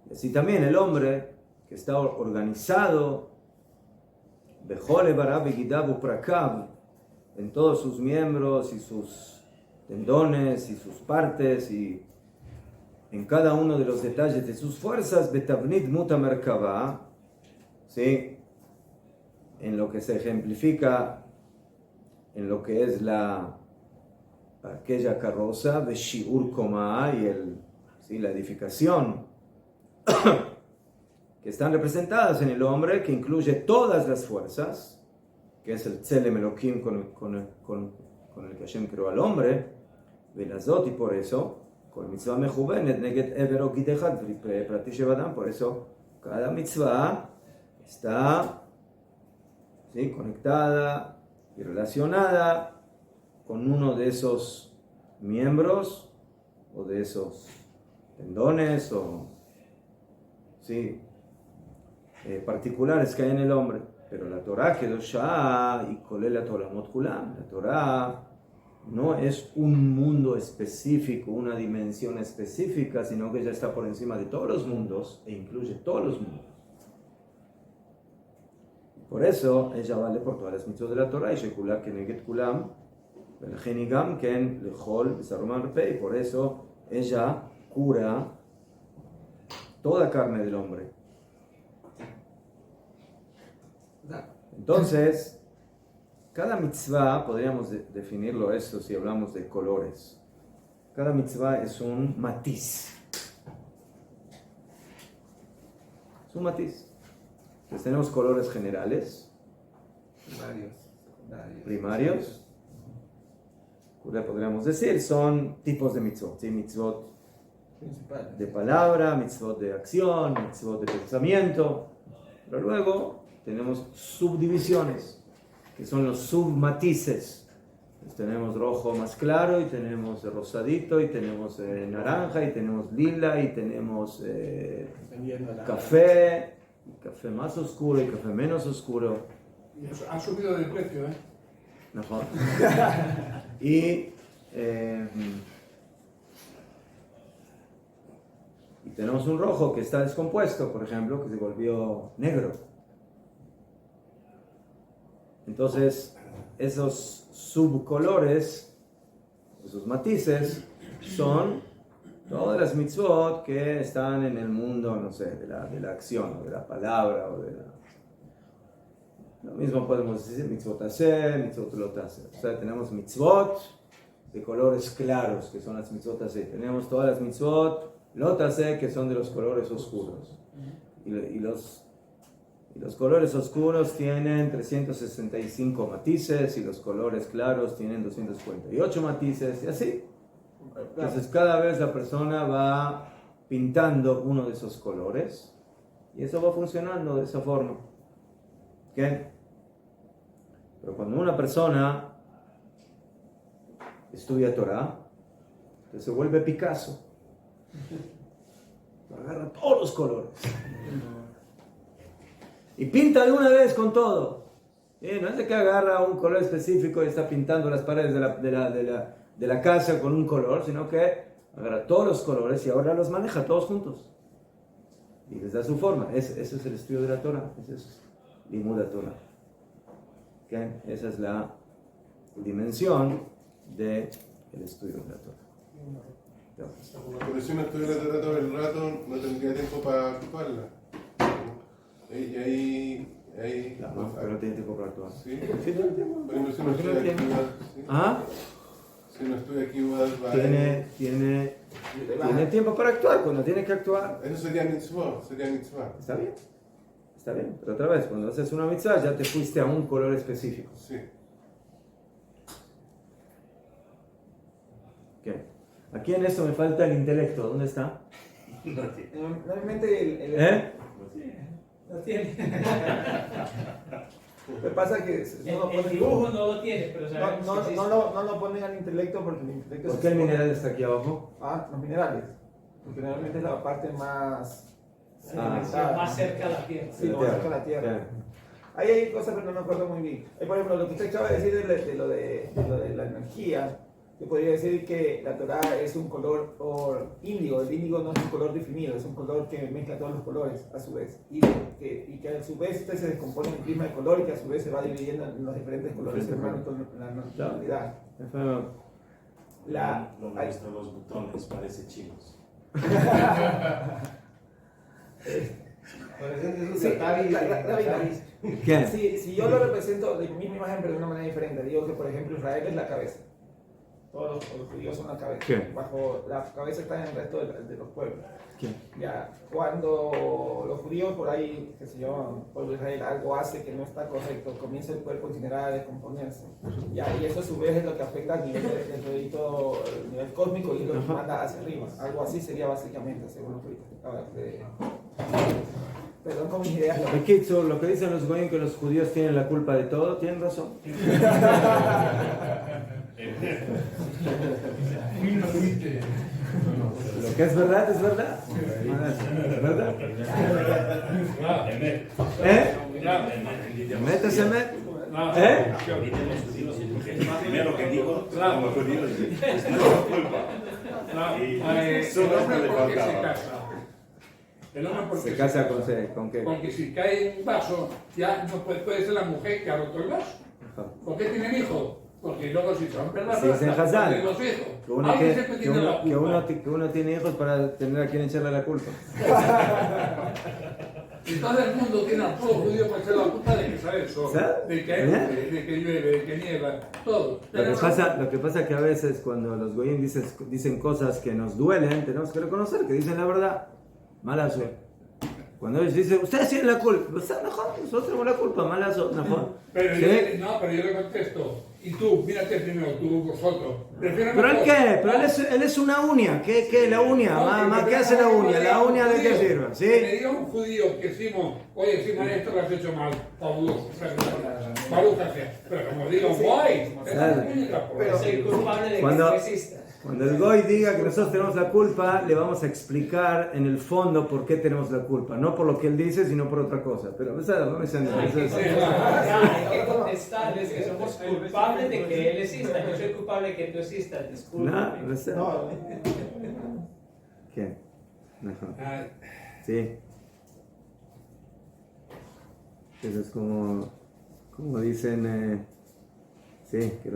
S1: Y así también el hombre que está organizado, Bejole Barab Gidabu Prakab, en todos sus miembros y sus tendones y sus partes y en cada uno de los detalles de sus fuerzas, Betavnit Muta Merkavah, ¿sí? En lo que se ejemplifica en lo que es aquella carroza, Beshiur Koma y ¿sí? La edificación que están representadas en el hombre, que incluye todas las fuerzas, que es el Tzelem Elohim con el que Hashem creó al hombre, Velazot, y por eso, con mitzvah mejuvenet neget ever o gidechat prati shevadam, por eso cada mitzvah está, ¿sí? Conectada y relacionada con uno de esos miembros o de esos tendones o ¿sí? Particulares que hay en el hombre. Pero la Torah Kedoshá y Kolelat Olamot Kulam, la Torah no es un mundo específico, una dimensión específica, sino que ella está por encima de todos los mundos e incluye todos los mundos. Por eso ella vale por todas las mitzvot de la Torah y Shekulah Keneget Kulam, Belgenigam Ken Lechol Besaruman Pe, y por eso ella cura toda carne del hombre. Entonces, cada mitzvah, podríamos definirlo eso si hablamos de colores. Cada mitzvah es un matiz. Es un matiz. Entonces tenemos colores generales, primarios. Podríamos decir, son tipos de mitzvot. ¿Sí? Mitzvot de palabra, mitzvot de acción, mitzvot de pensamiento. Pero luego tenemos subdivisiones, que son los submatices. Tenemos rojo más claro, y tenemos rosadito, y tenemos naranja, y tenemos lila, y tenemos café, y café más oscuro, y café menos oscuro.
S7: Y eso ha subido de precio, ¿eh?
S1: Mejor. Y tenemos un rojo que está descompuesto, por ejemplo, que se volvió negro. Entonces, esos subcolores, esos matices, son todas las mitzvot que están en el mundo, no sé, de la acción, o de la palabra, o de la... Lo mismo podemos decir mitzvot hacer, mitzvot lot hacer. O sea, tenemos mitzvot de colores claros, que son las mitzvot hacer. Tenemos todas las mitzvot lot hacer, que son de los colores oscuros. Y los colores oscuros tienen 365 matices, y los colores claros tienen 248 matices, y así. Entonces, cada vez la persona va pintando uno de esos colores, y eso va funcionando de esa forma. ¿Ok? Pero cuando una persona estudia Torah, entonces se vuelve Picasso. Agarra todos los colores y pinta de una vez con todo. No es de que agarra un color específico y está pintando las paredes de la casa con un color, sino que agarra todos los colores y ahora los maneja todos juntos y les da su forma. Ese es el estudio de la Torah. Ese es Limud Torah. ¿Okay? Esa es la dimensión del estudio de la Torah.
S3: Pero si uno estuviera todo el rato, no tendría tiempo para ocuparla. Y ahí
S1: No, pero no tiene tiempo para actuar.
S3: Sí.
S1: Sí, tiene tiempo.
S3: Por ejemplo, si uno estudia aquí, ¿sí?
S1: ¿Ah?
S3: Si uno estudia aquí, va
S1: Tiene tiempo para actuar cuando tiene que actuar.
S3: Eso sería mitzvah,
S1: Está bien, pero otra vez, cuando haces una mitzvah ya te fuiste a un color específico.
S3: Sí.
S1: ¿Qué? Aquí en esto me falta el intelecto. ¿Dónde está?
S5: Normalmente
S1: ¿Eh?
S6: No tiene.
S5: Lo que pasa es que
S6: El dibujo no lo tiene, pero sabemos que existe.
S5: no lo ponen al intelecto porque el intelecto
S1: ¿Por qué el mineral está aquí abajo?
S5: Los minerales. Porque realmente es la parte más
S6: Más cerca a la tierra.
S5: Sí, lo más cerca a la tierra. Ahí hay cosas, pero no me acuerdo muy bien. Por ejemplo, lo que usted acaba de decir de lo de la energía, yo podría decir que la Torah es un color índigo. El índigo no es un color definido, es un color que mezcla todos los colores a su vez. Y que a su vez se descompone en prisma de color y que a su vez se va dividiendo en los diferentes colores hermanos con la naturalidad.
S4: Lo muestran los botones, parece chinos.
S1: ¿Qué?
S5: Si yo lo represento de mi misma imagen pero de una manera diferente, digo que por ejemplo Israel es la cabeza, todos los judíos son la cabeza.
S1: ¿Qué?
S5: Bajo la cabeza están el resto de los pueblos.
S1: ¿Qué?
S5: Ya, cuando los judíos por ahí, qué sé yo, el pueblo de Israel algo hace que no está correcto, comienza el cuerpo en general a descomponerse. Ya, y eso a su vez es lo que afecta al nivel el nivel cósmico y lo que manda hacia arriba. Algo así sería básicamente, según lo que acaba de... Perdón con mis ideas.
S1: Lo que dicen los goyim que los judíos tienen la culpa de todo, tienen razón. Lo que es verdad, es verdad. ¿Es verdad? ¿Emet es emet?
S4: Primero que digo, como judíos,
S7: El hombre porque
S1: ¿Se casa con qué?
S7: Porque si cae un vaso, ya no puede ser la mujer que ha roto el vaso. ¿Por qué tienen hijos? Porque luego si se rompen las
S1: Sí, dicen Hazal,
S7: tienen los hijos.
S1: que uno
S7: Alguien
S1: tiene-
S7: siempre
S1: que
S7: tiene
S1: uno-
S7: la
S1: que
S7: culpa.
S1: que uno tiene hijos para tener a quien echarle la culpa.
S7: Y todo el mundo tiene al pueblo judío para echar la culpa de que sale el sol,
S1: ¿Sabes?
S7: de que hay nube, de que llueve, de que nieva, todo.
S1: Lo que pasa es que a veces cuando los goyim dicen cosas que nos duelen, tenemos que reconocer que dicen la verdad. Mala suerte. Cuando ellos dicen, ustedes tienen la culpa, nosotros tenemos la culpa, mala suerte.
S7: Pero
S1: ¿Sí?
S7: yo le contesto, Y tú, mírate primero, tú, vosotros.
S1: ¿Pero él qué? Pero él es una uña. ¿Qué? La uña. Mamá, ¿qué hace la uña? ¿La uña de qué sirve?
S7: Me
S1: ¿Sí?
S7: diga un judío que decimos, oye, si esto lo has hecho mal, fabuloso. Baruch Hashem. Pero como digo, voy.
S6: Pero soy culpable de que
S1: Cuando-
S6: no exista.
S1: Cuando el Goy diga que nosotros tenemos la culpa, le vamos a explicar en el fondo por qué tenemos la culpa. No por lo que él dice, sino por otra cosa. Pero esa no me entiende.
S6: Hay que contestarles que somos culpables de que él exista. Yo soy culpable de que tú existas. Disculpa.
S1: No. ¿Qué? No. Sí. Eso es como dicen, sí, que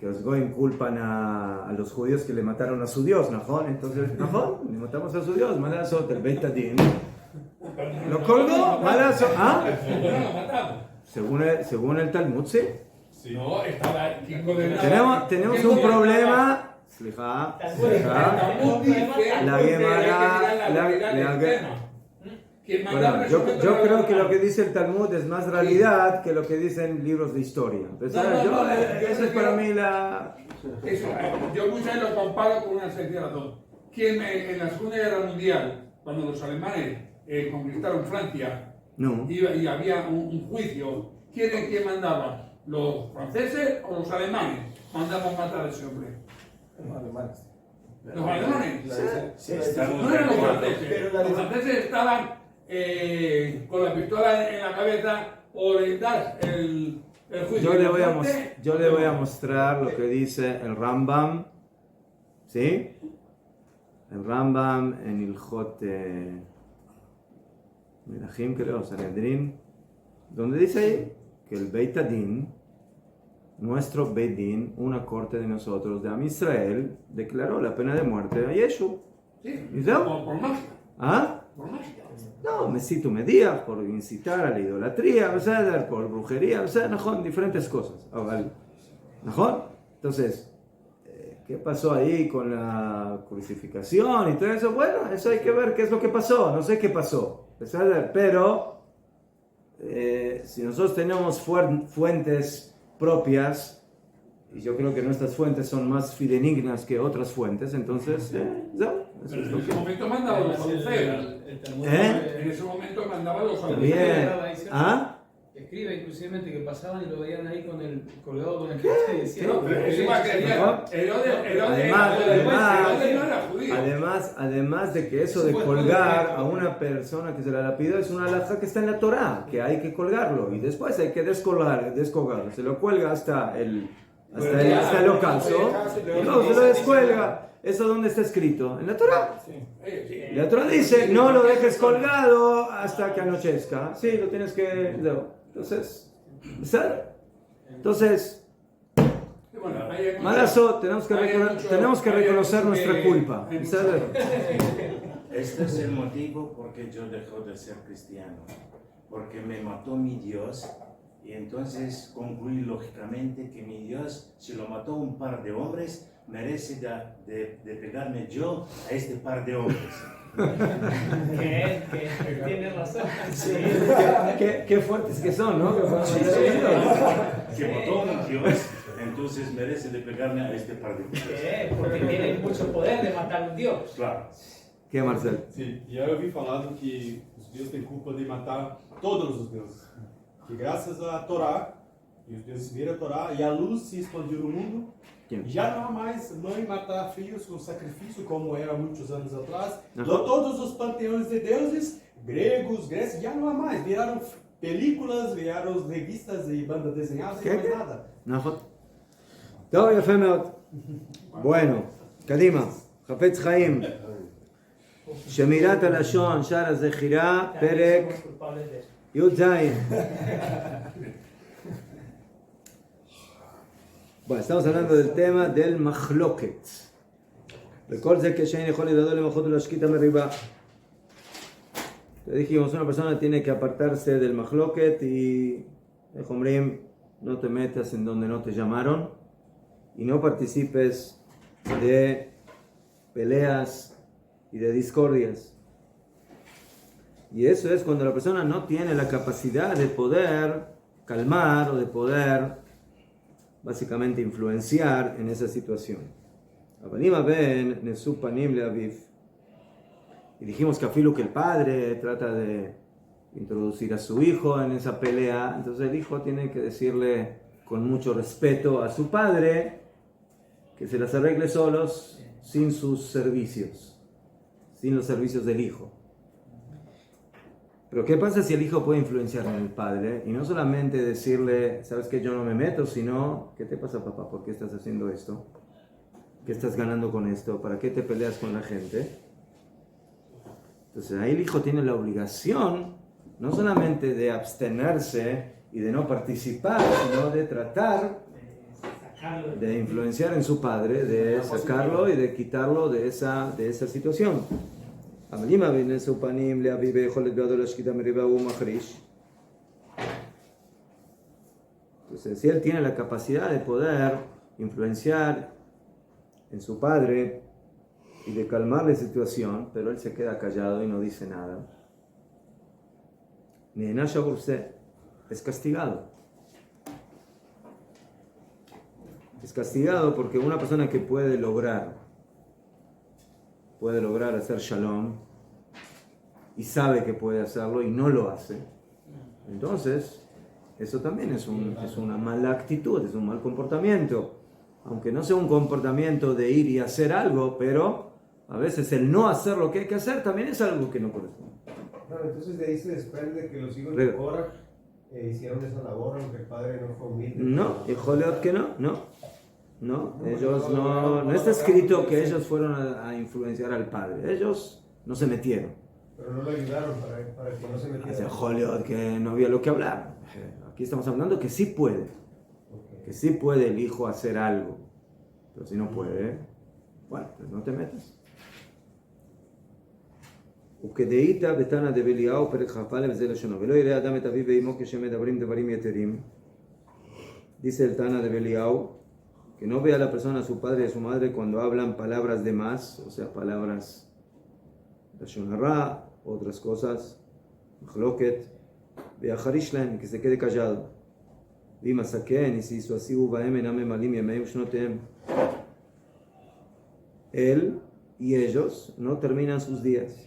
S1: los goyim culpan a los judíos que le mataron a su Dios, ¿no? Entonces, ¿no? Le matamos a su Dios, malazo, el Beit Adin. ¿Lo colgó? Malazo, ¿ah? Según el Talmud, sí.
S7: No, estaba Kiko de
S1: Tenemos un problema. Slijá. La Gemara. Bueno, yo creo que lo que dice el Talmud es más realidad que lo que dicen libros de historia. Esa es para mí la...
S7: Yo muchas veces lo comparo con una sencilla razón. En la Segunda Guerra Mundial, cuando los alemanes conquistaron Francia, y había un juicio, ¿quién mandaba? ¿Los franceses o los alemanes? Mandaban matar a ese hombre.
S5: Los alemanes.
S7: ¿Los alemanes?
S4: Sí,
S7: No eran los franceses. Los franceses estaban con la pistola en la cabeza o le das el juicio.
S1: Yo le voy a mostrar lo que dice el Rambam, ¿sí? El Rambam en Ilhot Menachim, creo, Sanedrin, donde dice ahí que el Beit Adin, nuestro Beit Din, una corte de nosotros, de Am Israel, declaró la pena de muerte a Yeshu.
S7: Sí,
S1: ¿Y
S7: por magia.
S1: ¿Ah?
S7: Por magia.
S1: No, Mesito Medías, por incitar a la idolatría, por brujería, diferentes cosas. Entonces, ¿qué pasó ahí con la crucificación y todo eso? Bueno, eso hay que ver qué es lo que pasó, no sé qué pasó. Pero, si nosotros tenemos fuentes propias, y yo creo que nuestras fuentes son más fidedignas que otras fuentes, entonces,
S7: Pero en ese momento mandaba los saduceos. En ese momento mandaba los saduceos.
S1: Bien.
S8: Escribe inclusivamente que pasaban y lo veían ahí con el colgado con el
S1: ¿Qué?
S8: y decían,
S7: No, pero es igual que decía, Herodes no era judío.
S1: Además de que eso de colgar a una persona que se la lapidó es una halajá que está en la Torá, que hay que colgarlo y después hay que descolgarlo. Se lo cuelga hasta el ocaso y luego se lo descuelga. ¿Eso dónde está escrito? En la Torá. La Torá dice, no lo dejes colgado hasta que anochezca. Sí, lo tienes que... Entonces, Malazo, tenemos que reconocer nuestra culpa.
S4: Este es el motivo por que yo dejo de ser cristiano. Porque me mató mi Dios. Y entonces concluí lógicamente que mi Dios, si lo mató un par de hombres, merece de pegarme yo a este par de hombres.
S6: Que tienes razón.
S1: Sí. Qué fuertes que son, ¿no?
S4: Que mató a un Dios, entonces merece de pegarme a este par de hombres.
S6: Porque tienen mucho poder de matar a un Dios.
S4: Claro.
S1: ¿Qué, Marcelo?
S9: Sim, e eu ouvi falado que os deuses têm culpa de matar todos os deuses. Que graças à Torá, e os deuses viram a Torá, e a luz se expandiu no mundo, já não há mais mãe matar filhos com sacrifício, como era muitos anos atrás. Todos os panteões de deuses, gregos, grécios, já não há mais. Viraram películas, viraram revistas e bandas desenhadas e mais nada.
S1: טוב, יפה מאוד. Bueno, קדימה. חפץ חיים. שמירת הלשון, שער הזכירה, פרק י"ז. Bueno, estamos hablando del tema del מחלוקת. וכל זה כשאין יכול לדבר למחות ולהשקיט מריבה. Te dijimos, una persona tiene que apartarse del מחלוקת y, איך אומרים, no te metas en donde no te llamaron y no participes de peleas y de discordias. Y eso es cuando la persona no tiene la capacidad de poder calmar o de poder básicamente influenciar en esa situación. Abanim ben nesu panim le aviv. Y dijimos que afilu que el padre trata de introducir a su hijo en esa pelea, entonces el hijo tiene que decirle con mucho respeto a su padre que se las arregle solos sin sus servicios, sin los servicios del hijo. Pero ¿qué pasa si el hijo puede influenciar en el padre? Y no solamente decirle, sabes que yo no me meto, sino, ¿qué te pasa, papá? ¿Por qué estás haciendo esto? ¿Qué estás ganando con esto? ¿Para qué te peleas con la gente? Entonces ahí el hijo tiene la obligación no solamente de abstenerse y de no participar, sino de tratar de influenciar en su padre, de sacarlo y de quitarlo de esa situación. Entonces, si él tiene la capacidad de poder influenciar en su padre y de calmar la situación, pero él se queda callado y no dice nada, es castigado. Es castigado porque una persona que puede lograr hacer shalom y sabe que puede hacerlo y no lo hace, entonces eso también es una mala actitud, es un mal comportamiento. Aunque no sea un comportamiento de ir y hacer algo, pero a veces el no hacer lo que hay que hacer también es algo que no corresponde.
S2: Claro, entonces de ahí se desprende que los hijos de Korah hicieron esa labor, aunque el padre no fue humilde.
S1: No, Joleot que no, ellos no está escrito que ellos fueron a influenciar al padre, ellos no se metieron.
S2: Pero no lo ayudaron para que no se metiera.
S1: Joleot que no había lo que hablar. Aquí estamos hablando que sí puede, que sí puede el hijo hacer algo, pero si no puede, bueno, pues no te metas. וכדאיתא בתנא דבליהו פרק כ"א וזה לשונו ולא יראה אדם את אביו ואמו כשמדברים דברים יתרים. Dice el Tana de Beliau que no vea a la persona, a su padre y a su madre cuando hablan palabras de más, o sea, palabras lashon hara, otras cosas, machloket, ve'acharish lahem, que se quede callado. ואם עסקן, y si hizo así, ובהם אינם ממלאים ימיהם ושנותיהם. Él y ellos no terminan sus días.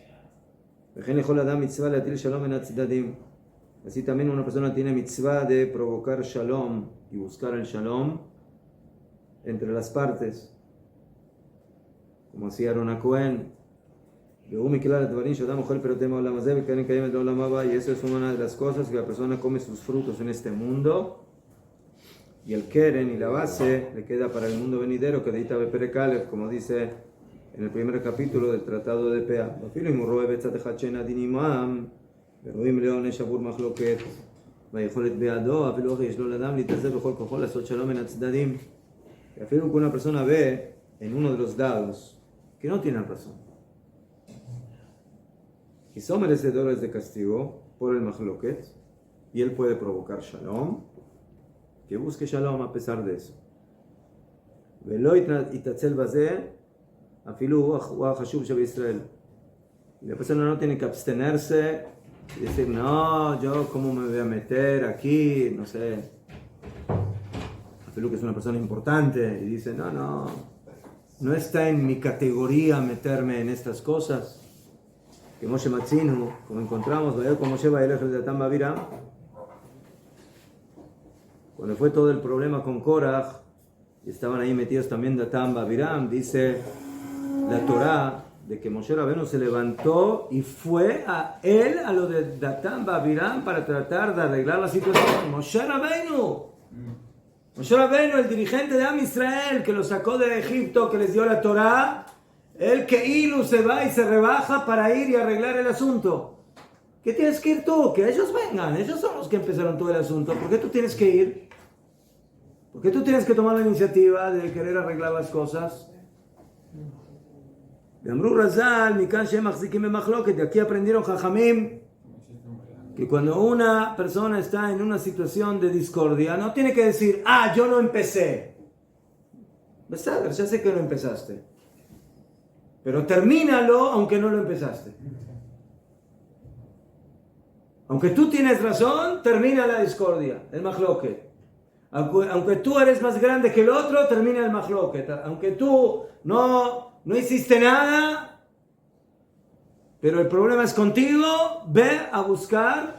S1: Así también una persona tiene mitzvah de provocar shalom y buscar el shalom entre las partes, como hacía Aaron Cohen. Y eso es una de las cosas que la persona come sus frutos en este mundo, y el keren y la base le queda para el mundo venidero, que deita beperekalev, como dice en el primer capítulo del Tratado de Pea. Y afirmo que una persona ve en uno de los dados que no tienen razón y son merecedores de castigo por el mahloket, y él puede provocar shalom, que busque shalom a pesar de eso. Y la persona no tiene que abstenerse y decir, no, yo cómo me voy a meter aquí, no sé. Afilú que es una persona importante y dice, no está en mi categoría meterme en estas cosas. Que Moshe Matzinu, como encontramos, como Moshe va el de Datán Babiram, cuando fue todo el problema con Korah, y estaban ahí metidos también Datán Babiram, dice la Torá de que Moshe Rabbeinu se levantó y fue a lo de Datán Babiram para tratar de arreglar la situación. Moshe Rabbeinu, el dirigente de Am Israel, que lo sacó de Egipto, que les dio la Torá, él que Ilu se va y se rebaja para ir y arreglar el asunto. ¿Qué tienes que ir tú? Que ellos vengan, ellos son los que empezaron todo el asunto. ¿Por qué tú tienes que ir? ¿Por qué tú tienes que tomar la iniciativa de querer arreglar las cosas? De Amru Razal, Mikan Shem Achzikim Memachloket, de aquí aprendieron Jajamim que cuando una persona está en una situación de discordia, no tiene que decir, yo no empecé. Ya sé que no empezaste, pero termínalo aunque no lo empezaste. Aunque tú tienes razón, termina la discordia, el mahloket. Aunque tú eres más grande que el otro, termina el mahloket. Aunque tú no hiciste nada, pero el problema es contigo, ve a buscar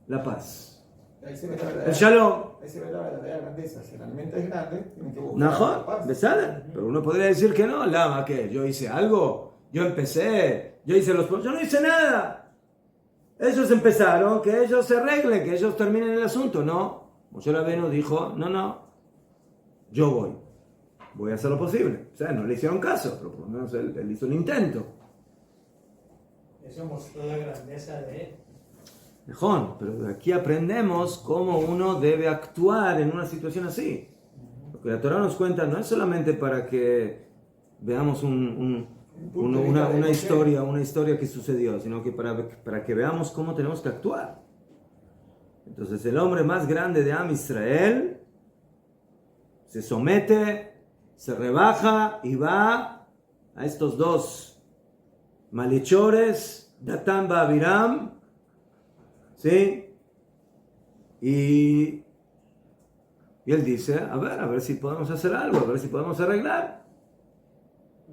S1: la paz.
S5: Ahí se ve la
S1: El shalom.
S5: Ahí se ve la verdadera grandeza. Si realmente es grande, tiene que buscar
S1: Mejor,
S5: la paz.
S1: besada. Pero uno podría decir que no, Lama, que yo hice algo, yo empecé, yo no hice nada. Ellos empezaron, que ellos se arreglen, que ellos terminen el asunto. No, Moshe Rabbeinu dijo, no, yo voy a hacer lo posible. O sea, no le hicieron caso, pero por lo menos él hizo un intento.
S6: Eso mostró la grandeza de él.
S1: Mejor, pero de aquí aprendemos cómo uno debe actuar en una situación así. Lo que la Torah nos cuenta no es solamente para que veamos una historia que sucedió, sino que para que veamos cómo tenemos que actuar. Entonces el hombre más grande de Am Israel se somete, se rebaja y va a estos dos malhechores, Datán y Abiram, ¿sí? Y él dice, a ver si podemos hacer algo, a ver si podemos arreglar.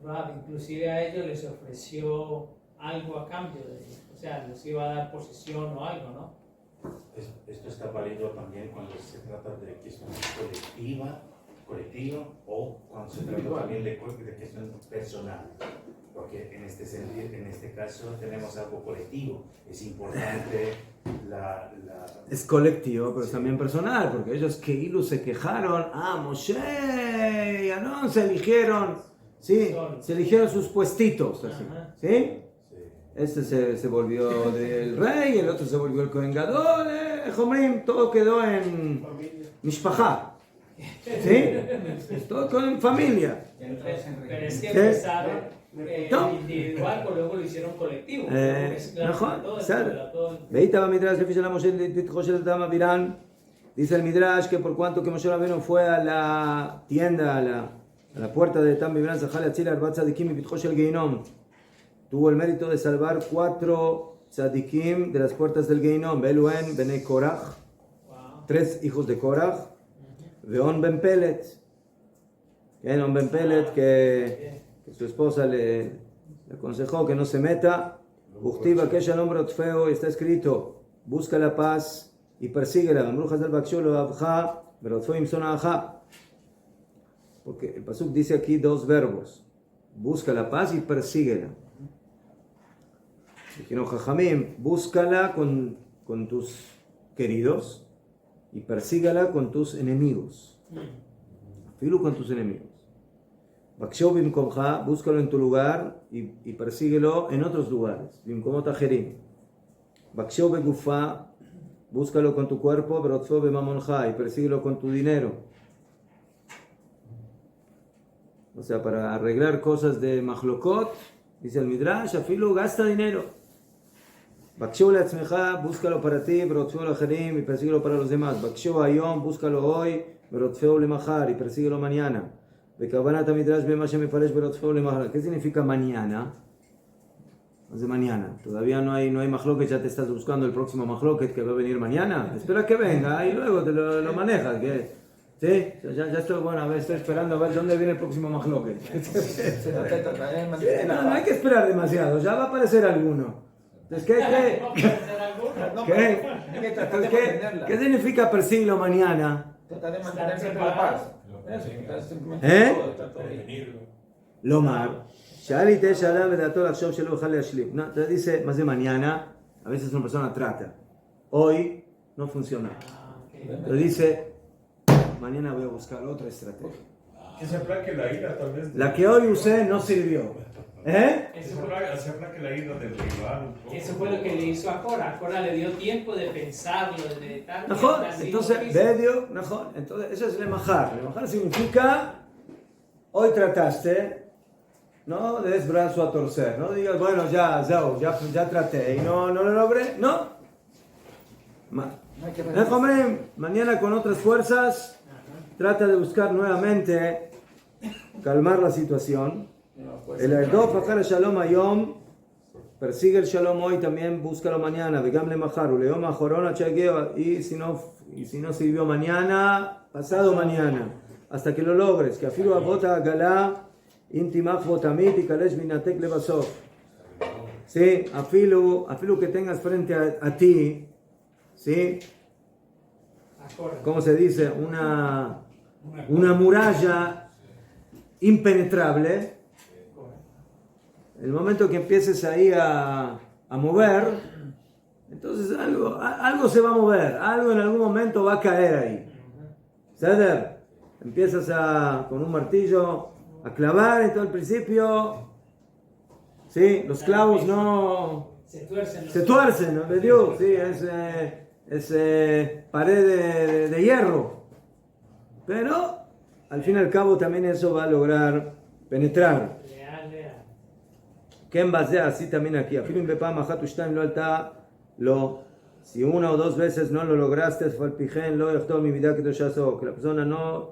S6: Rab, inclusive a ellos les ofreció algo a cambio de ellos. O sea, les iba a dar posesión o algo, ¿no?
S4: Esto está válido también cuando se trata de cuestión colectiva o cuando se trata también de cuestión personal. Porque en este sentido, en este caso tenemos algo colectivo. Es importante
S1: Es colectivo, pero es también personal, porque ellos que se quejaron, Moshe y Aarón se eligieron, ¿sí? Se eligieron sus puestitos, así, ¿sí? Este se volvió del rey, el otro se volvió el Kohen Gadol, todo quedó en Mishpachá, ¿sí? Todo quedó en familia.
S6: Pero es que empezaron individual, pero luego lo hicieron colectivo.
S1: Veita va Midrash, dice el Midrash que por cuanto que Moshe Rabbeinu fue a la tienda, a la puerta de Tam Bibran, tuvo el mérito de salvar 4 tzadikim de las puertas del Geinom, Beluen, Benei Korach, 3 hijos de Korach, Veon Ben Pelet, On Ben Pelet, que su esposa le aconsejó que no se meta. Uchtiva que ella nombre feo, y está escrito: busca la paz y persíguela. Porque el pasuk dice aquí 2 verbos: busca la paz y persíguela. Dijeron Jajamim: búscala con tus queridos y persígala con tus enemigos. Filu con tus enemigos. Bakshov bimkomcha, búscalo en tu lugar y persíguelo en otros lugares. Bimkomot acherim. Bakshov begufa, búscalo con tu cuerpo, berotzov bemamoncha, y persíguelo con tu dinero. O sea, para arreglar cosas de machlokot, dice el Midrash, afilu gasta dinero. Bakshov leatzmecha, búscalo para ti, berotzov leacherim, y persíguelo para los demás. Bakshov ayom, búscalo hoy, berotzov lemachar, y persíguelo mañana. ¿Qué significa mañana? De mañana. Todavía no hay mahloket, ya te estás buscando el próximo mahloket que va a venir mañana. Espera que venga y luego te lo manejas. ¿Sí? Ya estoy, a ver, estoy esperando a ver dónde viene el próximo mahloket. No hay que esperar demasiado, ya va a aparecer alguno. Entonces, ¿qué significa perseguirlo mañana?
S5: Tratar de mantenerse con la paz.
S1: Lomar. No, te dice más de mañana. A veces una persona trata. Hoy no funciona. Te dice, mañana voy a buscar otra estrategia.
S10: Que se aplaque la ira, tal vez.
S1: La que hoy usé no sirvió.
S10: Se aplaque la ira del rival.
S6: Eso fue lo que le hizo a Cora. Cora le dio tiempo de pensarlo, de tal.
S1: Entonces, entonces, eso es lemajar. Lemajar significa, hoy trataste, no le des brazo a torcer. No digas, bueno, ya traté y no lo logré. No. Mañana con otras fuerzas, trata de buscar nuevamente calmar la situación. El Erdof Achar Shalom Ayom persigue el shalom hoy, también búscalo mañana. Vegamle maharu, leoma jorona chagueo, y si no sirvió mañana, pasado mañana, hasta que lo logres. Que afilu abota galá, intimach botamit y kalesh minatek levasov. Sí, afilu que tengas frente a ti, sí, ¿cómo se dice? Una muralla impenetrable. El momento que empieces ahí a mover, entonces algo se va a mover, algo en algún momento va a caer ahí. ¿Sabes? Empiezas con un martillo a clavar, entonces al principio, sí, los clavos no se tuercen, ¿no? Sí, es pared de hierro, pero al fin y al cabo también eso va a lograr penetrar. ¿Qué base así también aquí? Si una o dos veces no lo lograste, que la persona no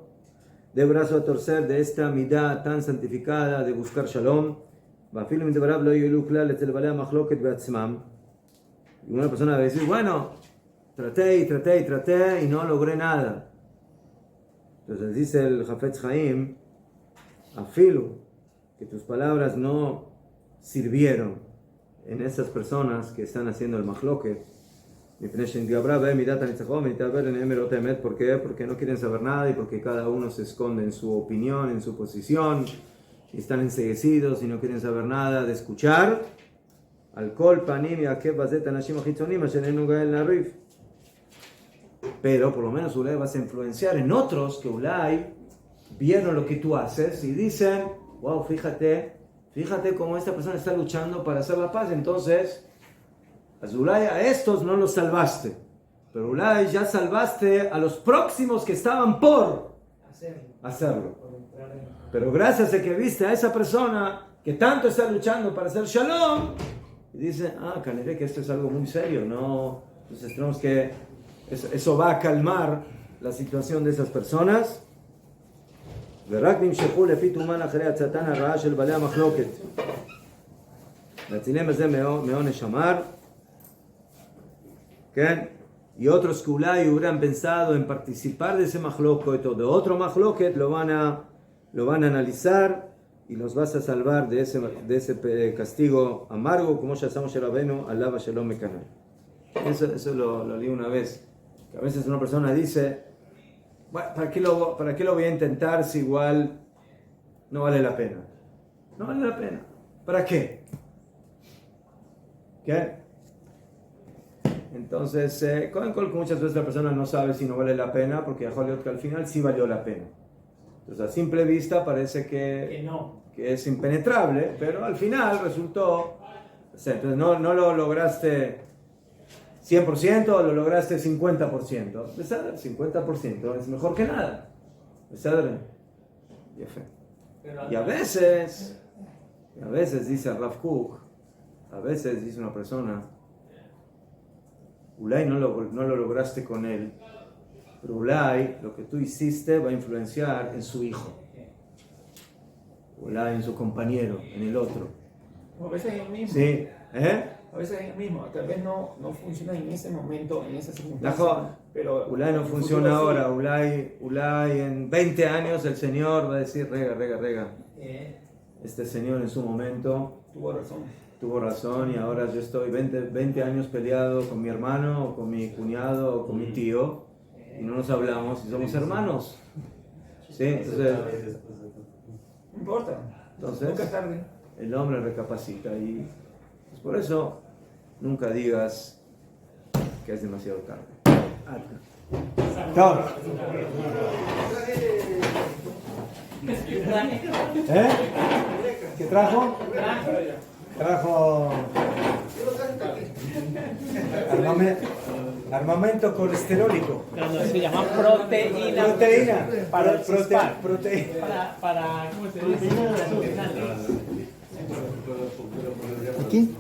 S1: dé brazo a torcer de esta midá tan santificada de buscar shalom. Y una persona va a decir, bueno, traté y no logré nada. Entonces dice el Hafetz Haim, afilu, que tus palabras no sirvieron en esas personas que están haciendo el mahloket. ¿Por qué? Porque no quieren saber nada y porque cada uno se esconde en su opinión, en su posición, y están enceguecidos y no quieren saber nada de escuchar. Pero por lo menos Ulay vas a influenciar en otros que Ulay vieron lo que tú haces y dicen, wow, fíjate cómo esta persona está luchando para hacer la paz. Entonces, Ulay a estos no los salvaste, pero Ulay ya salvaste a los próximos que estaban por hacerlo. Pero gracias a que viste a esa persona que tanto está luchando para hacer shalom, y dice, caniré que esto es algo muy serio, ¿no? Entonces tenemos que, eso va a calmar la situación de esas personas. ורק נמשכו לפי תומן אחרי הצאתן הרעה של בעלי המחלוקת. להצילם בזה מעונש המר. כן? Y otros que Ulay hubieran pensado en participar de ese mahloket o de otro mahloket, lo van a analizar y los vas a salvar de ese castigo amargo, como ya sabemos Rabbeinu, alaba shalom mekanai. Eso lo leí una vez. Que a veces una persona dice, bueno, ¿para qué lo voy a intentar si igual no vale la pena? No vale la pena. ¿Para qué? ¿Qué? Entonces, muchas veces la persona no sabe si no vale la pena, porque al final sí valió la pena. Entonces, a simple vista parece que es impenetrable, pero al final resultó, entonces no lo lograste 100%, lo lograste 50%. 50% es mejor que nada. Y a veces dice Rav Kook, a veces dice una persona, Ulay no lo lograste con él, pero Ulay, lo que tú hiciste va a influenciar en su hijo, Ulay en su compañero, en el otro.
S5: O a veces es el mismo.
S1: Sí,
S5: A veces es el mismo, tal vez no funciona en ese momento, en esa circunstancia. Pero
S1: Ulay no funciona ahora, Ulay en 20 años el Señor va a decir, rega. Este Señor en su momento tuvo razón y ahora yo estoy 20 años peleado con mi hermano, o con mi cuñado, o con mi tío, y no nos hablamos y somos hermanos. ¿Sí? Entonces,
S5: no importa,
S1: entonces,
S5: nunca es tarde.
S1: El hombre recapacita y pues por eso nunca digas que es demasiado tarde. Chao. ¿Qué trajo? Trajo armamento colesterólico.
S6: No, se llama proteína.
S1: Para
S6: proteína.
S1: Proteína.
S6: Para ¿cómo se dice?
S1: Aquí.